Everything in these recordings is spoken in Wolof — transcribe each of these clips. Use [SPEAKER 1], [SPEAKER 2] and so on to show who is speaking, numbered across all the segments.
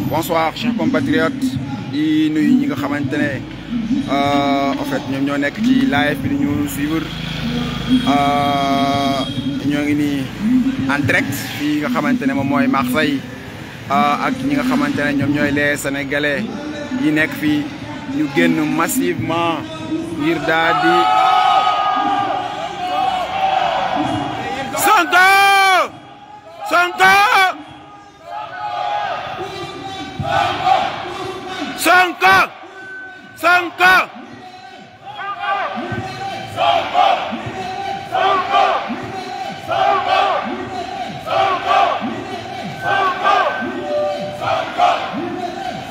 [SPEAKER 1] Bonsoir chers compatriotes yi nuyu ñi nga xamante ne en fait ñoom ñoo nekk ci live bi ñu suivre ñoo ngi nii en direct fii nga xamante ne moom mooy Marseille ak ñi nga xamante ne ñoom ñooy les sénégalais yi nekk fii ñu génn massivement ngir daal di Sonko Sonko Sonko Sonko Sonko Sonko Sonko Sonko Sonko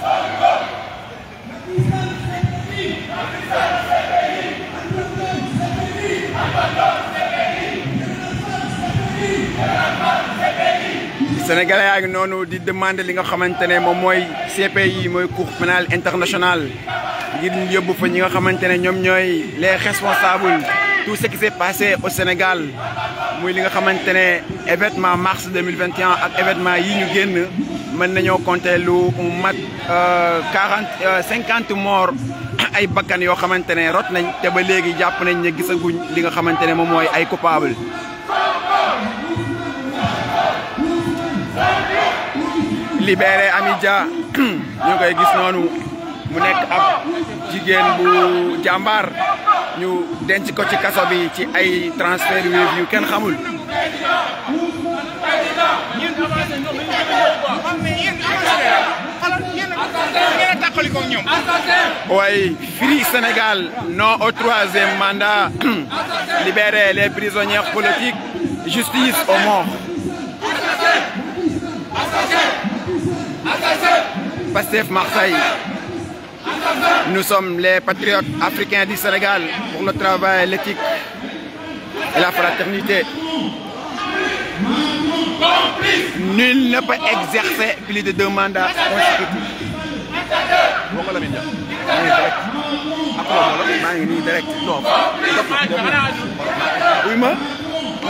[SPEAKER 1] Sonko Sénégalais yaa ngi noonu di demander li nga xamante ne moom mooy CPI mooy Cour pénale internationale ngir ñu yóbbu fa ñi nga xamante ne ñoom ñooy les responsables tout ce qui s'est passé au Sénégal muy li nga xamante ne événement mars 2021 ak événement yi ñu génn mën nañoo compter lu mat 50 morts ay bakkan yoo xamante ne rot nañ te ba léegi jàpp nañ ne gisaguñ li nga xamante ne moom mooy ay coupable libéré Amidia ñu koy gis noonu mu nekk ab jigéen bu jàmbaar ñu denc ko ci kaso bi ci ay transfert Wave yu kenn xamul. Oui, Free Sénégal, non au troisième mandat, libérer les prisonniers politiques, justice aux morts. Pastef Marseille. Nous sommes les patriotes africains du Sénégal pour le travail, l'éthique et la fraternité. Nul ne peut exercer plus de 2 mandats consécutifs. Oui, ma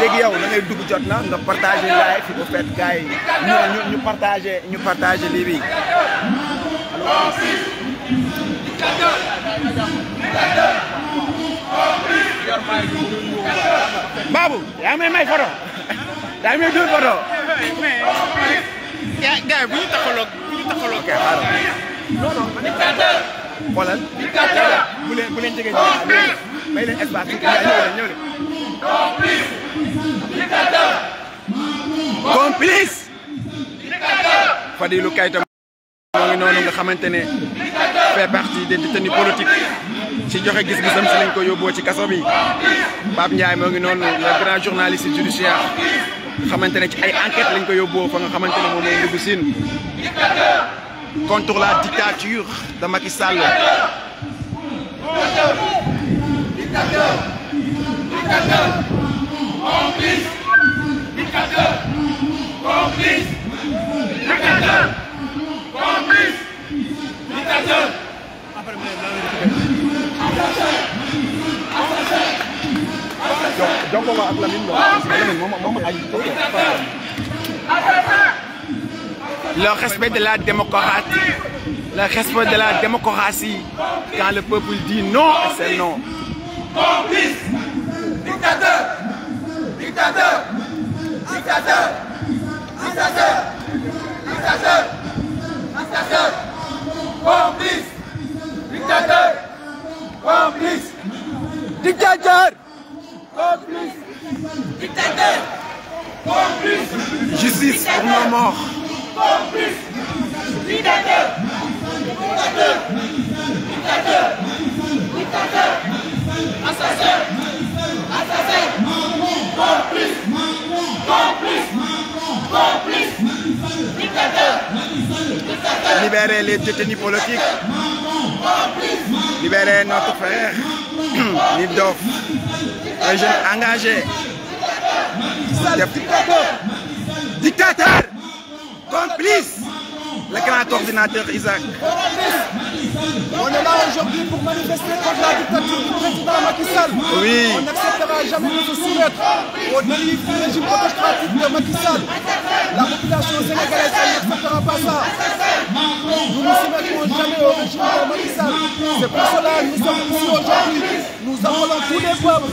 [SPEAKER 1] léegi yow da ngay dugg jot na nga partager live fi bu fait gars yi ñu partager lii bi Babou yaa ngi may photo yaa ngi may dóor photo mais gars yi bu ñu taxaloo kay xaaral non xoolal bu leen jege may leen espace ñëw leen complice Fadilou Keita moo ngi noonu nga xamante ne fait partie des détenus politiques ci joxe gis-gisam si lañ ko yóbboo ci kaso bi Pape Ndiaye moo ngi noonu le grand journaliste judiciaire nga xamante ne ci ay enquête lañ ko yóbboo fa nga xamante ne moom mooy Ndoumbou Sine contre la dictature de Macky Sall. Complice, dictateur, complice, dictateur, complice, dictateur. Le respect de la démocratie, le respect de la démocratie, quand le peuple dit non, c'est non. Complice, dictateur. Dictateur! Dictateur! Dictateur! Dictateur! Dictateur! Complice! Dictateur! Complice! Dictateur! Complice! Dictateur! Complice! Justice pour nos morts! Complice! Dictateur! Dictateur! Dictateur! Dictateur! Assassin! Assassin! Complice! Complice! Complice! Dictateur! Dictateur! Libérer les détenus politiques. Libérer notre frère Nibdof, un jeune engagé. Dictateur! Dictateur! Complice! Le grand coordinateur Isaac.
[SPEAKER 2] On est là aujourd'hui pour manifester contre la dictature du président Macky Sall.
[SPEAKER 1] Oui.
[SPEAKER 2] On n'acceptera jamais de se soumettre au dérive du régime autocratique de Macky Sall. La population sénégalaise n'acceptera pas ça. Nous ne soumettrons jamais au régime de Macky Sall. C'est pour cela que nous sommes ici aujourd'hui. Nous appelons tous les peuples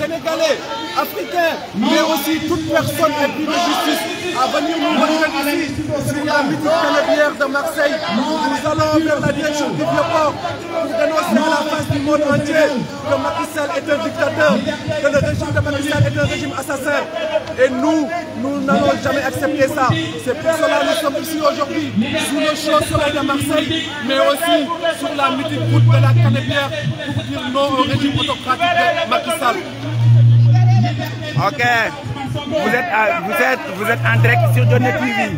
[SPEAKER 2] sénégalais, africains, mais aussi toute personne épris de justice à venir nous rejoindre ici sur la mythique canebière de Marseille. Nous allons vers la direction du Vieux-Port pour dénoncer à la face du monde entier que Macky Sall est un dictateur, que le régime de Macky Sall est un régime assassin. Et nous n'allons jamais accepter ça. C'est pour cela que nous sommes ici aujourd'hui, sous le chaud soleil de Marseille, mais aussi sur la mythique route de la canebière pour dire non au régime autocratique de Macky Sall.
[SPEAKER 1] Ok, vous êtes en direct sur Jotna TV.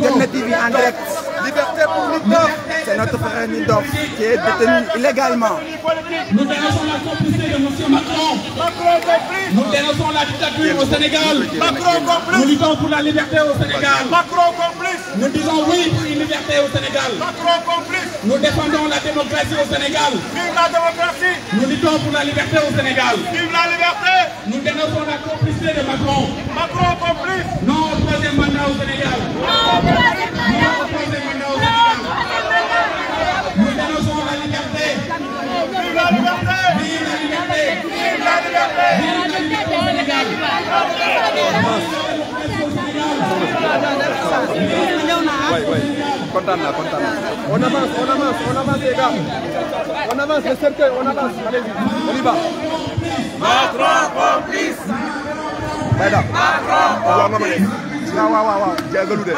[SPEAKER 1] Jotna TV en direct.
[SPEAKER 2] Liberté pour Nitdoff.
[SPEAKER 1] C'est notre frère Nitdoff qui est détenu illégalement.
[SPEAKER 3] Nous dénonçons la complicité de M. Macron. Nous dénonçons la dictature au Sénégal. Nous luttons pour la liberté au Sénégal.
[SPEAKER 2] Macron complice.
[SPEAKER 3] Nous disons oui pour une liberté au Sénégal.
[SPEAKER 2] Macron complice.
[SPEAKER 3] Nous défendons la démocratie au Sénégal.
[SPEAKER 2] Vive la démocratie.
[SPEAKER 3] Nous luttons pour la liberté au Sénégal.
[SPEAKER 2] Vive la liberté.
[SPEAKER 3] Nous dénonçons la complicité de Macron.
[SPEAKER 2] Macron complice.
[SPEAKER 3] Non au troisième mandat au Sénégal. Non au troisième mandat au Sénégal. Nous dénonçons la liberté.
[SPEAKER 2] Vive la liberté.
[SPEAKER 3] Vive la liberté.
[SPEAKER 2] Vive la liberté.
[SPEAKER 3] Vive la liberté au Sénégal.
[SPEAKER 2] On avance les gars. On avance le cercueil, on avance. Allez-y, on y va. Macron complice.
[SPEAKER 1] Macron complice. waaw jégalu de.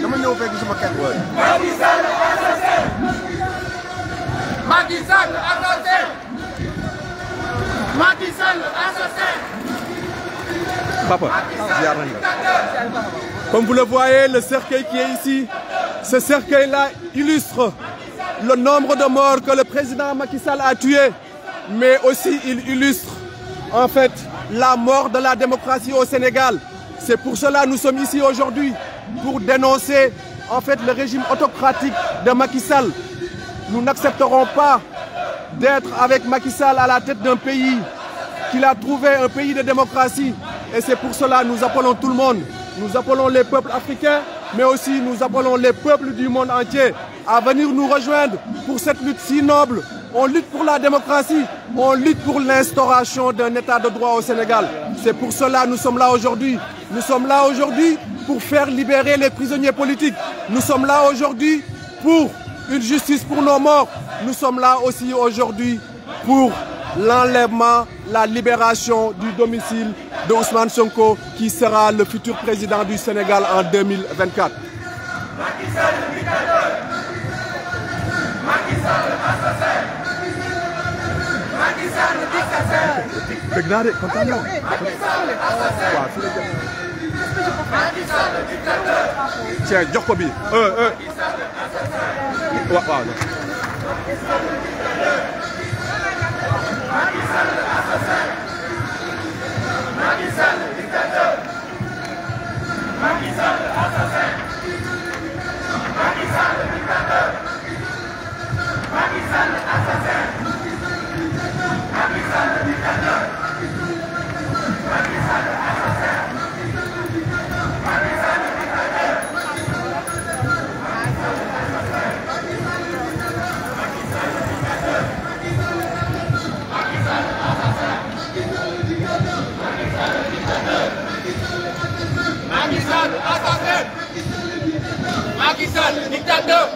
[SPEAKER 2] dama ñëw fekk sama kenn.
[SPEAKER 1] Macky Sall assassin.
[SPEAKER 2] Macky Sall assassin. Macky Sall assassin.
[SPEAKER 1] Papa,
[SPEAKER 2] comme vous le voyez, le cercueil qui est ici, ce cercueil-là illustre le nombre de morts que le président Macky Sall a tués, mais aussi il illustre en fait la mort de la démocratie au Sénégal. C'est pour cela que nous sommes ici aujourd'hui, pour dénoncer en fait le régime autocratique de Macky Sall. Nous n'accepterons pas d'être avec Macky Sall à la tête d'un pays qu'il a trouvé un pays de démocratie. Et c'est pour cela que nous appelons tout le monde. Nous appelons les peuples africains, mais aussi nous appelons les peuples du monde entier à venir nous rejoindre pour cette lutte si noble. On lutte pour la démocratie, on lutte pour l'instauration d'un état de droit au Sénégal. C'est pour cela que nous sommes là aujourd'hui. Nous sommes là aujourd'hui pour faire libérer les prisonniers politiques. Nous sommes là aujourd'hui pour une justice pour nos morts. Nous sommes là aussi aujourd'hui pour l'enlèvement, la libération du domicile de Ousmane Sonko, qui sera le futur président du Sénégal en 2024.
[SPEAKER 1] Macky Sall dictateur. Macky Sall assassin. Macky Sall dictateur.
[SPEAKER 2] Dégg naa de kontaan naa.
[SPEAKER 1] Macky Sall assassin. Macky Sall dictateur.
[SPEAKER 2] Tiens, jox ko bi.
[SPEAKER 1] Macky Sall assassin.
[SPEAKER 2] waaw.
[SPEAKER 1] Macky Sall assassin. Macky Sall dictateur. Macky Sall assassin. Macky Sall dictateur. Macky Sall assassin. Macky Sall dictateur. Macky Sall assassin. Macky Sall dictateur. Macky Sall assassin. Macky Sall dictateur.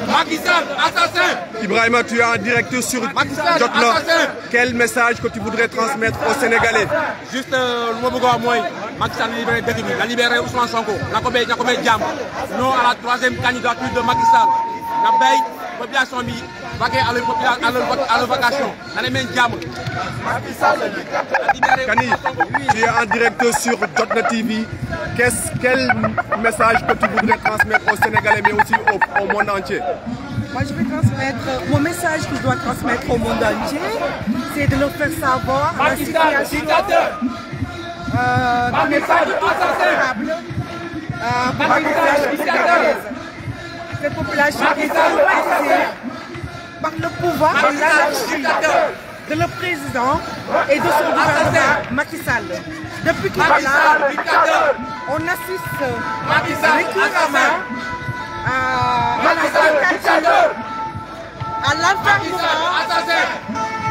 [SPEAKER 1] Macky Sall assassin.
[SPEAKER 2] Ibrahima, tu es en direct sur Jotna. Quel message que tu voudrais transmettre aux Sénégalais?
[SPEAKER 4] Juste lu ma bëgg a wax mooy Macky Sall libéré dëkk bi la libéré Ousmane Sonko na ko may jàmm non à la troisième candidature de Macky Sall na bay population bi vaquer à leur vacation na leen may jàmm.
[SPEAKER 2] Kani, tu es en direct sur Jotna TV. Quel message que tu voudrais transmettre aux Sénégalais, mais aussi au monde entier?
[SPEAKER 5] Moi, je vais transmettre, mon message que je dois transmettre au monde entier, c'est de leur faire savoir la situation qui n'est pas du tout favorable pour la population sénégalaise. Cette population est traumatisée par le pouvoir et l'anarchie de le président et de son gouvernement Macky Sall. Depuis qu'il est là, on assiste régulièrement à la dictature, à l'enfermement,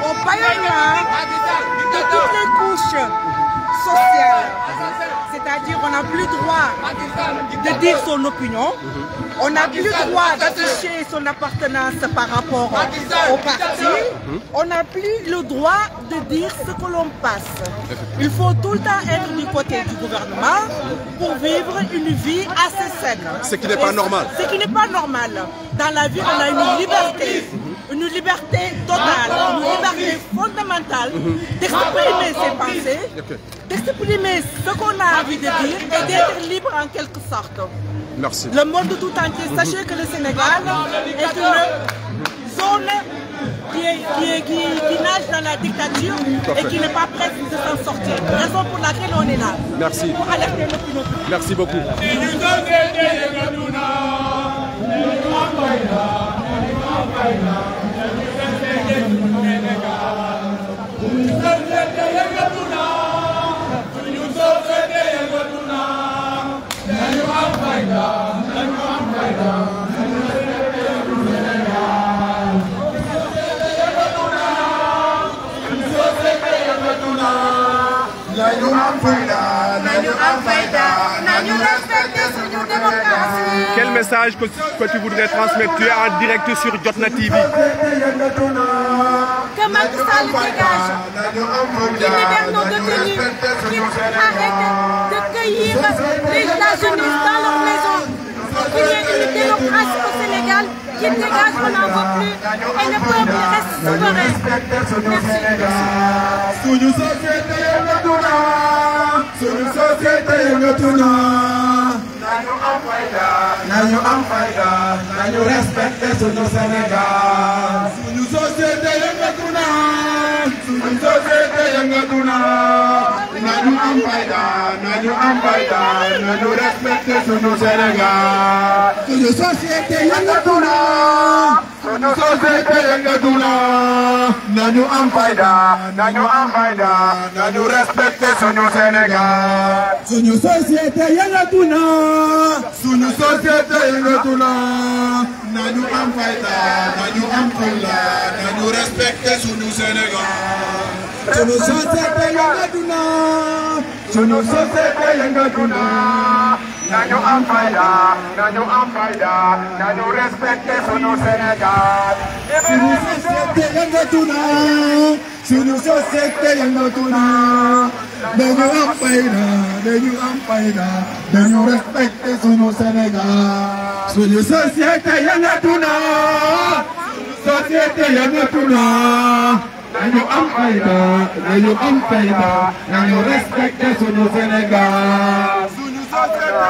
[SPEAKER 5] au bâillonnement de toutes les couches sociales. C'est-à-dire qu'on n'a plus droit de dire son opinion, on n'a plus droit d'afficher son appartenance par rapport au parti, on n'a plus le droit de dire ce que l'on passe. Il faut tout le temps être du côté du gouvernement pour vivre une vie assez saine.
[SPEAKER 2] Ce qui n'est pas normal.
[SPEAKER 5] Ce qui n'est pas normal. Dans la vie, on a une liberté totale, une liberté fondamentale d'exprimer ses pensées, d'exprimer ce qu'on a envie de dire et d'être libre en quelque sorte.
[SPEAKER 2] Merci.
[SPEAKER 5] Le monde tout entier, sachez que le Sénégal est une zone qui nage dans la dictature et qui n'est pas prête de s'en sortir. Raison pour laquelle on est là.
[SPEAKER 2] Merci.
[SPEAKER 5] Pour alerter l'opinion publique.
[SPEAKER 2] Merci beaucoup. Quel message que tu voudrais transmettre? Tu es en direct sur Jotna TV.
[SPEAKER 6] Que Macky Sall dégage, qu'il libère nos détenus, qu'il arrête de cueillir les États-Unis dans leur maison, qu'il y ait une démocratie au Sénégal, qu'il dégage, on n'en veut plus, et le peuple reste souverain.
[SPEAKER 7] Nañu am fayda, nañu respecté suñu Sénégal. Suñu société yëngatu na, suñu société yëngatu na. Nañu am fayda, nañu respecté suñu Sénégal. Suñu société yëngatu na, suñu société yëngatu na. Nañu am fayda, nañu respecté suñu Sénégal. Suñu société yëngatu na. Suñu société yëngatu na, nañu am fayda, nañu respecté suñu Sénégal. Suñu société yëngatu na, suñu société yëngatu na, nañu am fayda, nañu respecté suñu Sénégal. Suñu société yëngatu na, suñu société yëngatu na. Dañu am fayda, dañu respecté suñu Sénégal. Suñu société yëngatu na, société yëngatu na. Dañu am fayda, dañu respecté suñu Sénégal. Suñu société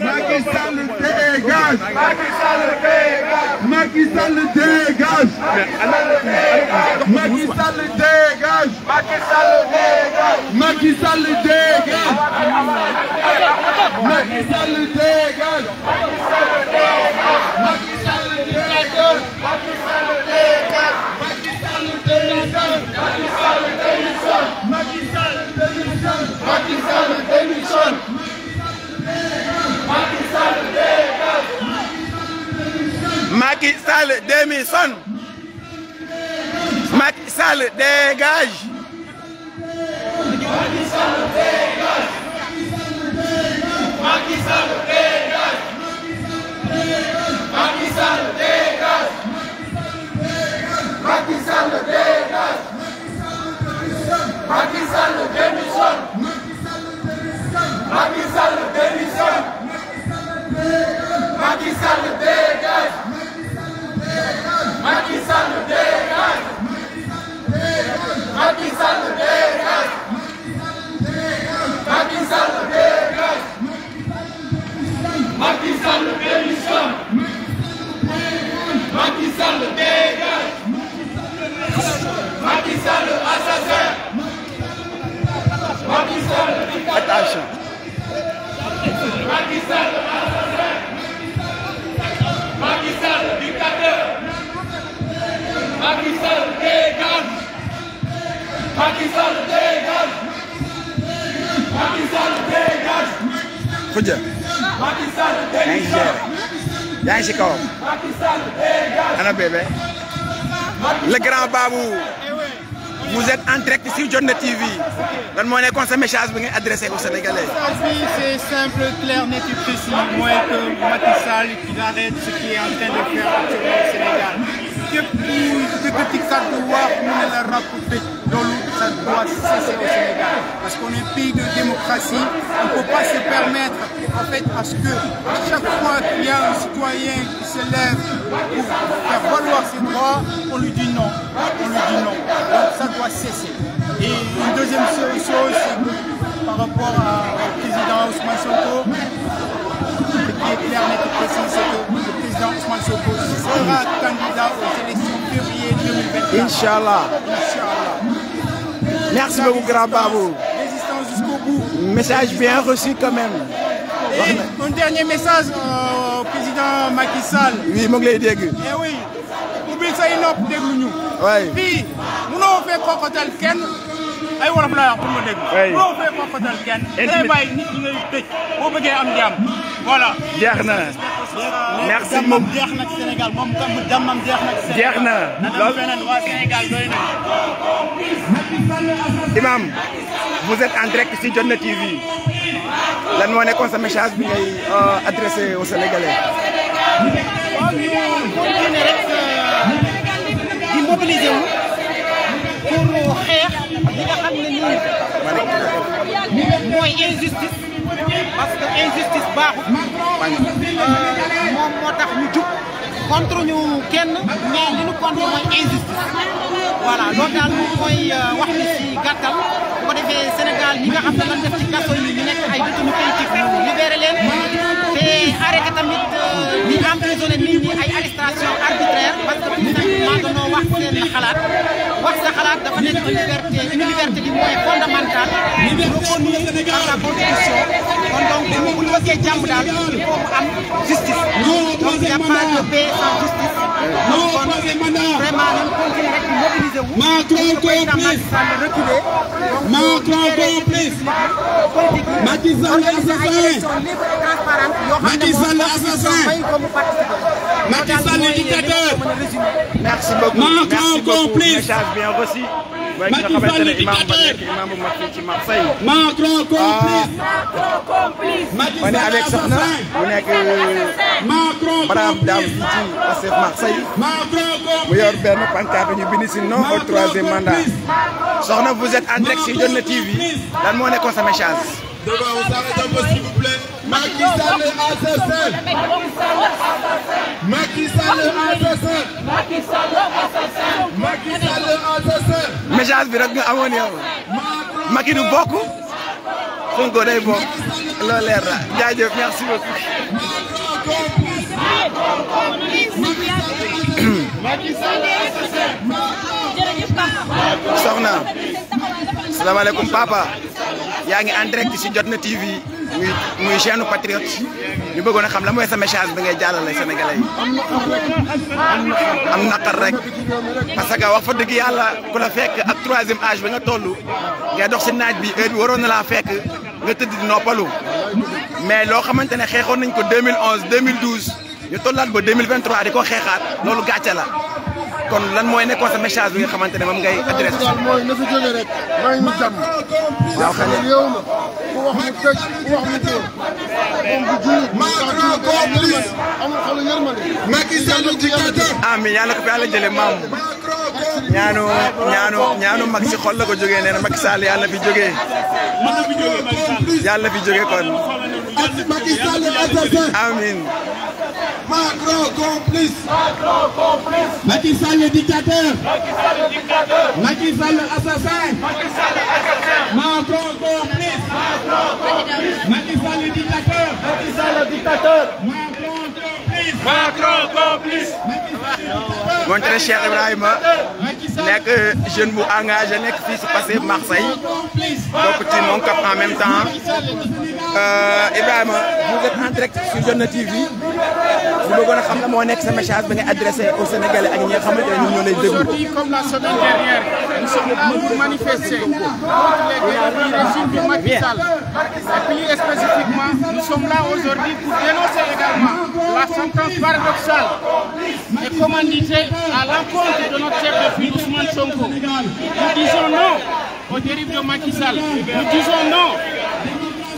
[SPEAKER 7] Macky Sall dégage! Macky Sall dégage! Macky Sall dégage! Macky Sall dégage! Macky Sall dégage! Macky Sall dégage! Macky Sall dégage! Macky Sall dégage! Macky Sall dégage! Macky Sall démissionne! Macky Sall démissionne! Macky Sall démissionne! Macky Sall démissionne! Macky Sall dégage!
[SPEAKER 1] Macky Sall démissionne. Macky Sall dégage.
[SPEAKER 7] Macky Sall dégage! Macky Sall dégage! Macky Sall dégage! Macky Sall dégage! Macky Sall démissionne! Macky Sall démissionne! Macky Sall dégage! Macky Sall dégage! Macky Sall dégage! Macky Sall dégage!
[SPEAKER 3] Macky Sall dégage. Macky Sall dégage. Macky Sall dégage.
[SPEAKER 1] Khoudia.
[SPEAKER 3] Macky Sall dégage.
[SPEAKER 1] yaa ngi si kawam.
[SPEAKER 3] Macky Sall dégage.
[SPEAKER 1] Ana bébé. Le grand Babou. Vous êtes en direct sur Jotna TV. lan moo nekkoon sa message bi ngay adressé aux Sénégalais.
[SPEAKER 8] C'est simple, clair, net et précis. Moi, que Macky Sall qu'il arrête ce qu'il est en train de faire actuellement au Sénégal. Que ça doit nous la rapporter. Ça doit cesser au Sénégal. Parce qu'on est un pays de démocratie. On ne peut pas se permettre, en fait, à ce que chaque fois qu'il y a un citoyen qui se lève pour faire valoir ses droits, on lui dit non. On lui dit non. Donc ça doit cesser. Et une deuxième chose, c'est par rapport au président Ousmane Sonko, ce qui est clair, net et précis, c'est que le président Ousmane Sonko sera candidat aux élections février 2024.
[SPEAKER 1] Inch'Allah. Merci beaucoup, grand Babou.
[SPEAKER 8] Résistance jusqu'au bout.
[SPEAKER 1] Message bien reçu quand même.
[SPEAKER 8] Et un dernier message au président Macky Sall.
[SPEAKER 1] Oui, mu ngi lay dégg.
[SPEAKER 8] Eh oui, ubbil say nopp déglu ñu.
[SPEAKER 1] Oui.
[SPEAKER 8] Fii munoo fee xoxotal kenn ay wolof laa wax pour ma dégg.
[SPEAKER 1] Oui.
[SPEAKER 8] munoo fee xoxotal kenn. day bàyyi nit ñi ngay tëj boo bëggee am jàmm. Voilà.
[SPEAKER 1] jeex na. merci beaucoup
[SPEAKER 8] jeex na ci Sénégal moom jàmmam jeex na ci Sénégal.
[SPEAKER 1] jeex na
[SPEAKER 8] lool feneen waa Sénégal doy na.
[SPEAKER 1] Imam, vous êtes en direct sur Jotna TV. lan moo nekkoon sa message bi ngay adressé aux Sénégalais.
[SPEAKER 8] waaw ñu continuer rek di mobiliser wu pour xeex li nga xam ne nii mooy injustice parce que injustice baaxut moom moo tax ñu jug contre ñu kenn mais li ñu contre mooy injustice voilà loolu daal moom mooy wax ni ci gàttal bu ko defee Sénégal ñi nga xam ne lan def ci kaso yi ñu nekk ay détenus politiques ñu libéré leen te arrêté tamit ñi emprisonné nit ñi ay arrestation arbitraire parce que tout simplement dañoo wax seen xalaat wax sa xalaat dafa nekk une liberté qui mooy fondamentale reconnue par la constitution kon donc bu ñu bëggee jàmm daal il faut mu am justice donc il n'y a pas de paix sans justice donc kon vraiment nañ continuer rek di mobiliser wu pour président Macky Sall reculer
[SPEAKER 3] Macron complice. Macky Sall assassin. Macky Sall assassin. Macky Sall dictateur.
[SPEAKER 1] merci beaucoup.
[SPEAKER 3] Macron complice.
[SPEAKER 1] message bien reçu.
[SPEAKER 3] Macky Sall dictateur.
[SPEAKER 1] imam bu mag fii ci Marseille.
[SPEAKER 3] Macron complice. Macky
[SPEAKER 1] on est
[SPEAKER 3] Sall
[SPEAKER 1] avec Soxna
[SPEAKER 3] assassin.
[SPEAKER 1] bu nekk
[SPEAKER 3] Macron
[SPEAKER 1] brave dame
[SPEAKER 3] complice.
[SPEAKER 1] fii ci Pastef Marseille.
[SPEAKER 3] Macron
[SPEAKER 1] mu
[SPEAKER 3] complice.
[SPEAKER 1] yor benn pancarte ñu bind si non au troisième mandat. Soxna, vous êtes en direct sur Jotna TV. lan moo nekkoon sa message.
[SPEAKER 7] Devant, on s'arrête un peu s'il vous plaît. Macky Sall est assassin. Macky Sall est assassin. Macky Sall est assassin.
[SPEAKER 1] message bi rek nga amoon yow. Macky du bokk. Sonko day bokk. loolu leer na jaajëf merci beaucoup. Soxna. salaamaaleykum papa. yaa ngi en direct ci Jotna TV muy chaîne patriote ñu bëggoon a xam la mooy sa message bi ngay jàllale Sénégalais yi. am naqar rek parce que wax fa dëgg yàlla ku la fekk ak troisième âge bi nga toll ngay dox ci naaj bi heure bi waroon na laa fekk nga tëdd di noppalu mais loo xamante ne xeexoon nañ ko 2011 2012 ñu tollaat ba 2023 di ko xeexaat loolu gàcce la. kon lan mooy nekkoon sa message bi nga xamante ne moom ngay adressé.
[SPEAKER 2] daal mooy na fi jóge rek may ñu jàmm.
[SPEAKER 1] waaw xëy na
[SPEAKER 2] yow ma ku wax mu tëj ku wax mu tóor moom bu jullit amul xolu yërmande.
[SPEAKER 7] Macky Sall dictateur.
[SPEAKER 1] amiin yàlla ko fi yàlla jëlee maam ñaanu mag si xol la ko jógee nee na Macky Sall yàlla fi jógee yàlla fi jógee kon
[SPEAKER 7] Macky Sall est assassin.
[SPEAKER 1] amiin.
[SPEAKER 7] Macron complice.
[SPEAKER 3] Macky Sall dictateur. Macky Sall assassin. Macron complice. Macky Sall dictateur. Macron complice.
[SPEAKER 1] mon très cher Ibrahima nekk jeune bu engagé nekk fii si Pastef Marseille bokk ci mon cap en même temps Ibrahima vous êtes en direct sur Jotna TV ñu bëggoon a xam la moo nekk sa message bi nga adressé aux Sénégalais ak ñi nga xamante ne ñoom ñoo lay déglu.
[SPEAKER 9] Aujourd'hui, comme la semaine dernière, nous sommes là pour manifester contre les dérives du régime de Macky Sall. Et plus spécifiquement, nous sommes là aujourd'hui pour dénoncer également la sentence paradoxale et commanditée à l'encontre de notre chef de file Ousmane Sonko. Nous disons non aux dérives de Macky Sall. Nous disons non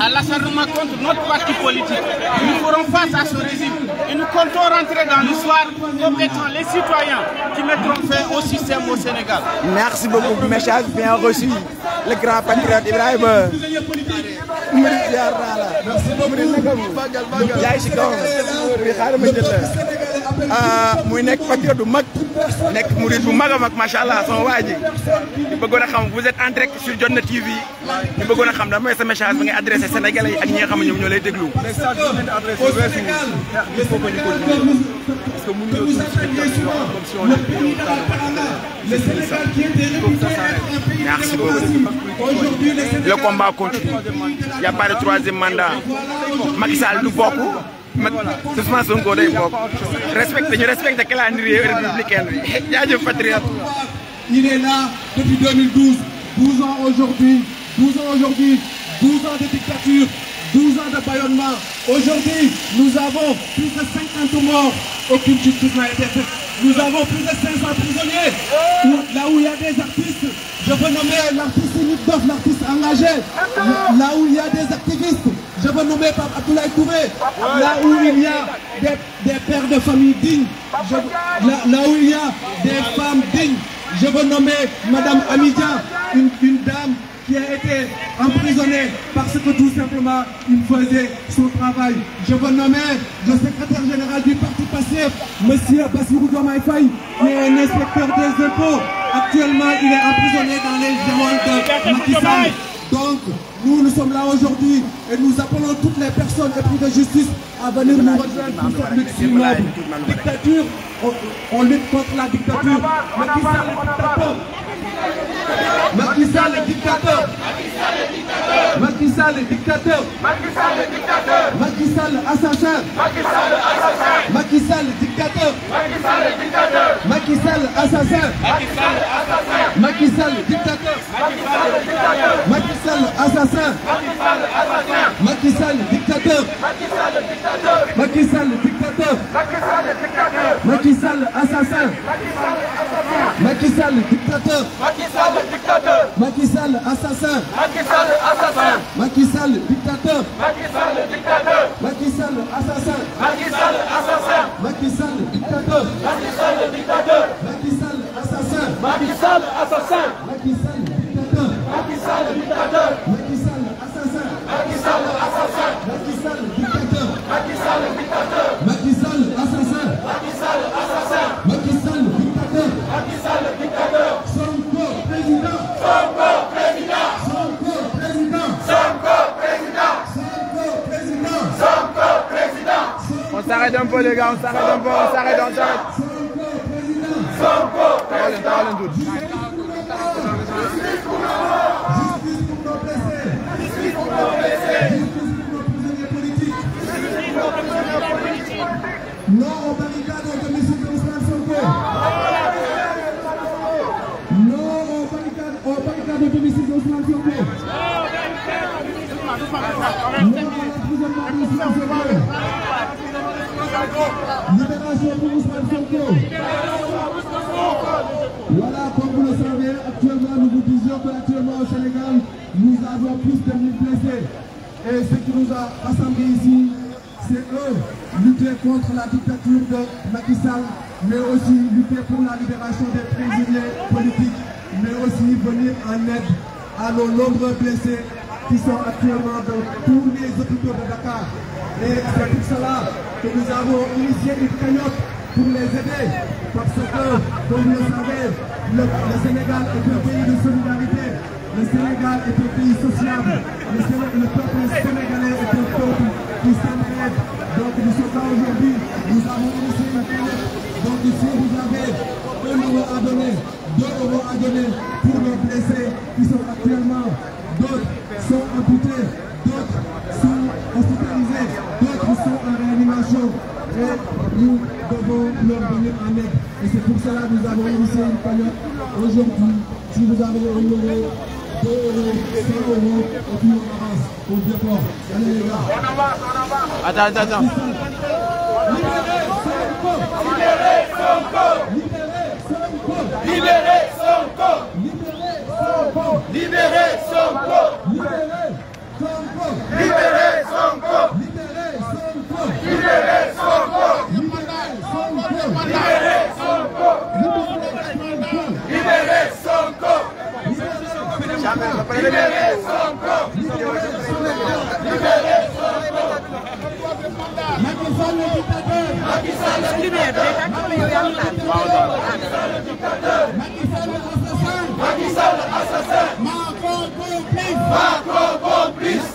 [SPEAKER 9] à l'acharnement contre notre parti politique. Nous ferons face à ce régime et nous comptons rentrer dans l'histoire comme étant les citoyens qui mettront fin au système au Sénégal.
[SPEAKER 1] Merci beaucoup pour le message bien reçu. Le grand patriote Ibrahima. muy nekk patriote bu mag nekk murid bu mag a mag macha allah sama waa ji ñu bëggoon a xam vous êtes en direct sur Jotna TV ñu bëggoon a xam da mooy sa message bi ngay adressé Sénégalais yi ak ñi nga xam ne ñoom ñoo lay déglu.
[SPEAKER 2] message bi ngeen adressé weesu il faut que ñu continuer parce que mënuñoo suñu spectateur comme si on était
[SPEAKER 1] Merci beaucoup. Le combat continue. Il n'y a pas de troisième mandat. Macky Sall du bokk. Ousmane Sonko day bokk. Ñu respecte calendrier républicain bi. Jaajëf patriote.
[SPEAKER 2] Il est là depuis 2012. 12 ans aujourd'hui. 12 ans de dictature. 12 ans de bâillonnement. Aujourd'hui, nous avons plus de 50 morts. Aucune justice n'a été faite. Nous avons plus de 500 prisonniers. Là où il y a des artistes, je veux nommer l'artiste Nick Doff, l'artiste engagé. Là où il y a des activistes, je veux nommer Pape Abdoulaye Touré. Là où il y a des pères de famille dignes, là où il y a des femmes dignes, je veux nommer Madame Amidia, une dame qui a été emprisonnée parce que tout simplement il faisait son travail. Je veux nommer le secrétaire général du parti Pastef, Monsieur Bassirou Diomaye Faye, qui est un inspecteur des impôts. Actuellement, il est emprisonné dans les gémons de Macky Sall. Donc, nous sommes là aujourd'hui et nous appelons toutes les personnes épris de justice à venir nous rejoindre pour cette lutte si noble. Dictature, on lutte contre la dictature. Macky Sall est dictateur. Macky Sall est dictateur. Macky Sall est dictateur. Macky Sall assassin. Macky Sall dictateur. Macky Sall assassin. Macky Sall dictateur. Macky Sall assassin. Macky Sall dictateur. Macky Sall dictateur. Macky Sall assassin. Macky Sall dictateur. Macky Sall assassin. Macky Sall dictateur. Macky Sall assassin. Macky Sall dictateur. Macky Sall assassin. Macky Sall assassin. Macky Sall dictateur. Macky Sall dictateur. Macky Sall assassin. Macky Sall assassin. Macky Sall dictateur. Macky Sall dictateur. Macky Sall assassin. Macky Sall assassin. Macky Sall dictateur. Macky Sall dictateur. Sonko président. Sonko président. Sonko président. Sonko président. Sonko président. Sonko président.
[SPEAKER 1] On s'arrête un peu les gars, on s'arrête un peu, on s'arrête.
[SPEAKER 2] Sonko président. Sonko président. Justice pour nos blessés. Justice pour nos prisonniers politiques. Non aux barricades au domicile de Ousmane Sonko. Non aux barricades au domicile de Ousmane Sonko. Non à l'emprisonnement de Ousmane Sonko. Libération pour Ousmane Sonko. Voilà, comme vous le savez, actuellement, nous vous disions qu'actuellement au Sénégal, nous avons plus de 1000 blessés. Et ce qui nous a rassemblés ici, c'est lutter contre la dictature de Macky Sall, mais aussi lutter pour la libération des prisonniers politiques, mais aussi venir en aide à nos nombreux blessés qui sont actuellement dans tous les hôpitaux de Dakar. Et c'est pour cela que nous avons initié une cagnotte pour les aider, parce que, comme vous le savez, le Sénégal est un pays de solidarité, le Sénégal est un pays sociable, le peuple sénégalais est un peuple qui s'entraide. Donc nous sommes là aujourd'hui, nous avons initié une cagnotte. Donc ici vous avez 1 euro à donner, 2 euros à donner pour nos blessés qui sont actuellement, d'autres sont amputés, d'autres sont hospitalisés, d'autres sont en réanimation. Et nous
[SPEAKER 7] cela, nous avons initié une cagnotte aujourd'hui. Si vous avez un euro, 2 euros, 100 euros, et puis on avance au départ. Allez les gars.
[SPEAKER 1] Attends.
[SPEAKER 7] Libérez Sonko! Libérez Sonko! Libérez Sonko! Libérez Sonko! Libérez Sonko! Libérez Sonko! Libérez Sonko! Libérez Sonko! Libérez Sonko! Macky Sall le dictateur! Macky Sall le dictateur! Macky Sall l'assassin! Macky Sall l'assassin! Macron complice! Macron complice!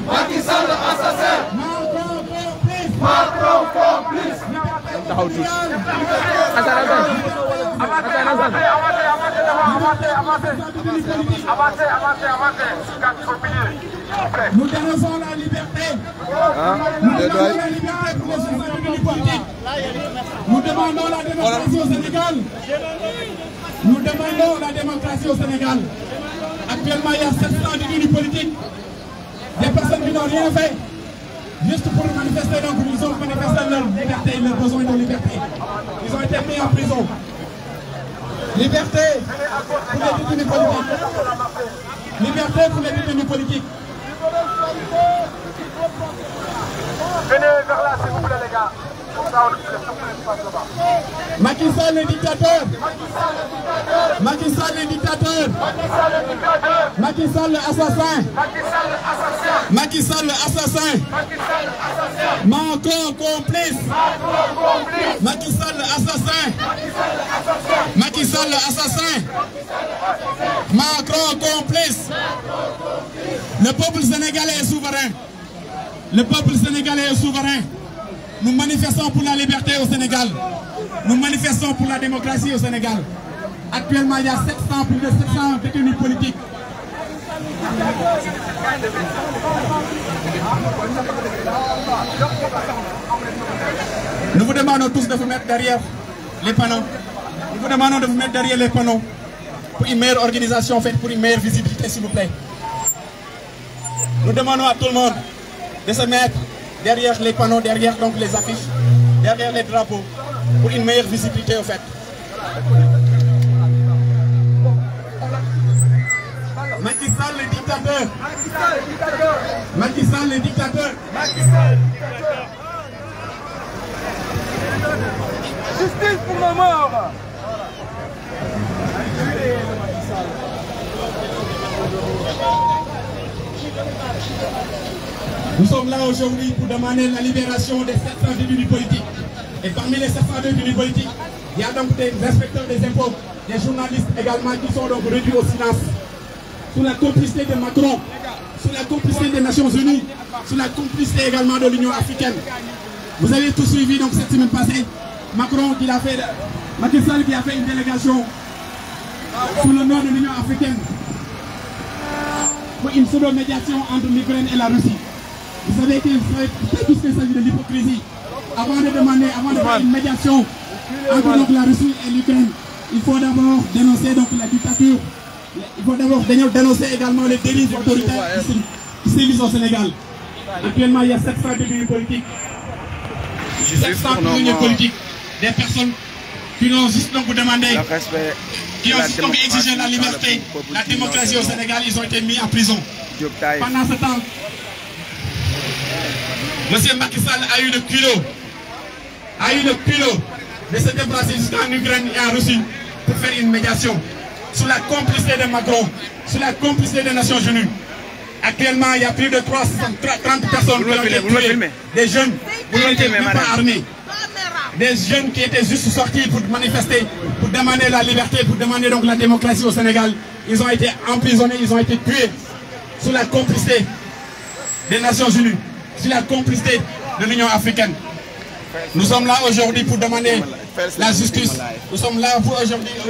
[SPEAKER 7] Macky Sall l'assassin! Macron complice! Macron complice! Nous dénonçons la liberté. Nous demandons la liberté pour les détenus politiques. Nous demandons la démocratie au Sénégal. Nous demandons la démocratie au Sénégal. Actuellement, il y a 700 détenus politiques. Des personnes qui n'ont rien fait. Juste pour manifester, donc ils ont manifesté leur liberté, leur besoin de liberté. Ils ont été mis en prison. Liberté pour les détenus politiques. Liberté pour les détenus politiques. Venez vers là, s'il vous plaît, les gars. Macky Sall le dictateur. Macky Sall le dictateur. Macky Sall l'assassin. Macky Sall l'assassin. Macron complice. Macky Sall l'assassin. Macky Sall l'assassin. Macron complice. Le peuple sénégalais est souverain. Le peuple sénégalais est souverain. Nous manifestons pour la liberté au Sénégal. Nous manifestons pour la démocratie au Sénégal. Actuellement, il y a plus de 700 détenus politiques. Nous vous demandons tous de vous mettre derrière les panneaux. Nous vous demandons de vous mettre derrière les panneaux pour une meilleure organisation faite, pour une meilleure visibilité, s'il vous plaît. Nous demandons à tout le monde de se mettre derrière les panneaux, derrière donc les affiches, derrière les drapeaux, pour une meilleure visibilité au fait. Macky Sall le dictateur. Macky Sall le dictateur. Justice pour la mort. Nous sommes là aujourd'hui pour demander la libération des 700 détenus politiques. Et parmi les 700 détenus politiques, il y a donc des inspecteurs des impôts, des journalistes également qui sont donc réduits au silence. Sous la complicité de Macron, sous la complicité des Nations Unies, sous la complicité également de l'Union africaine. Vous avez tous suivi donc cette semaine passée, Macron qui a fait, Macky Sall qui a fait une délégation sous le nom de l'Union africaine pour une pseudo-médiation entre l'Ukraine et la Russie. Vous savez tout ce qu'il s'agit de l'hypocrisie. Avant de faire une médiation entre donc la Russie et l'Ukraine, il faut d'abord dénoncer donc la dictature. Il faut d'abord dénoncer également les dérives autoritaires qui sévissent au Sénégal. Actuellement, il y a 700 détenus politiques. 700 détenus politiques. Des personnes qui ont juste donc demandé, qui ont juste donc exigé la liberté, la démocratie au Sénégal, ils ont été mis en prison. Pendant ce temps, M. Macky Sall a eu le culot de se déplacer jusqu'en Ukraine et en Russie pour faire une médiation. Sous la complicité de Macron, sous la complicité des Nations Unies. Actuellement, il y a plus de 30 personnes qui ont été tuées. Des jeunes qui n'étaient même pas armés. Des jeunes qui étaient juste sortis pour manifester, pour demander la liberté, pour demander donc la démocratie au Sénégal. Ils ont été emprisonnés, ils ont été tués sous la complicité des Nations Unies, sous la complicité de l'Union africaine. Nous sommes là aujourd'hui pour demander la justice. Nous sommes là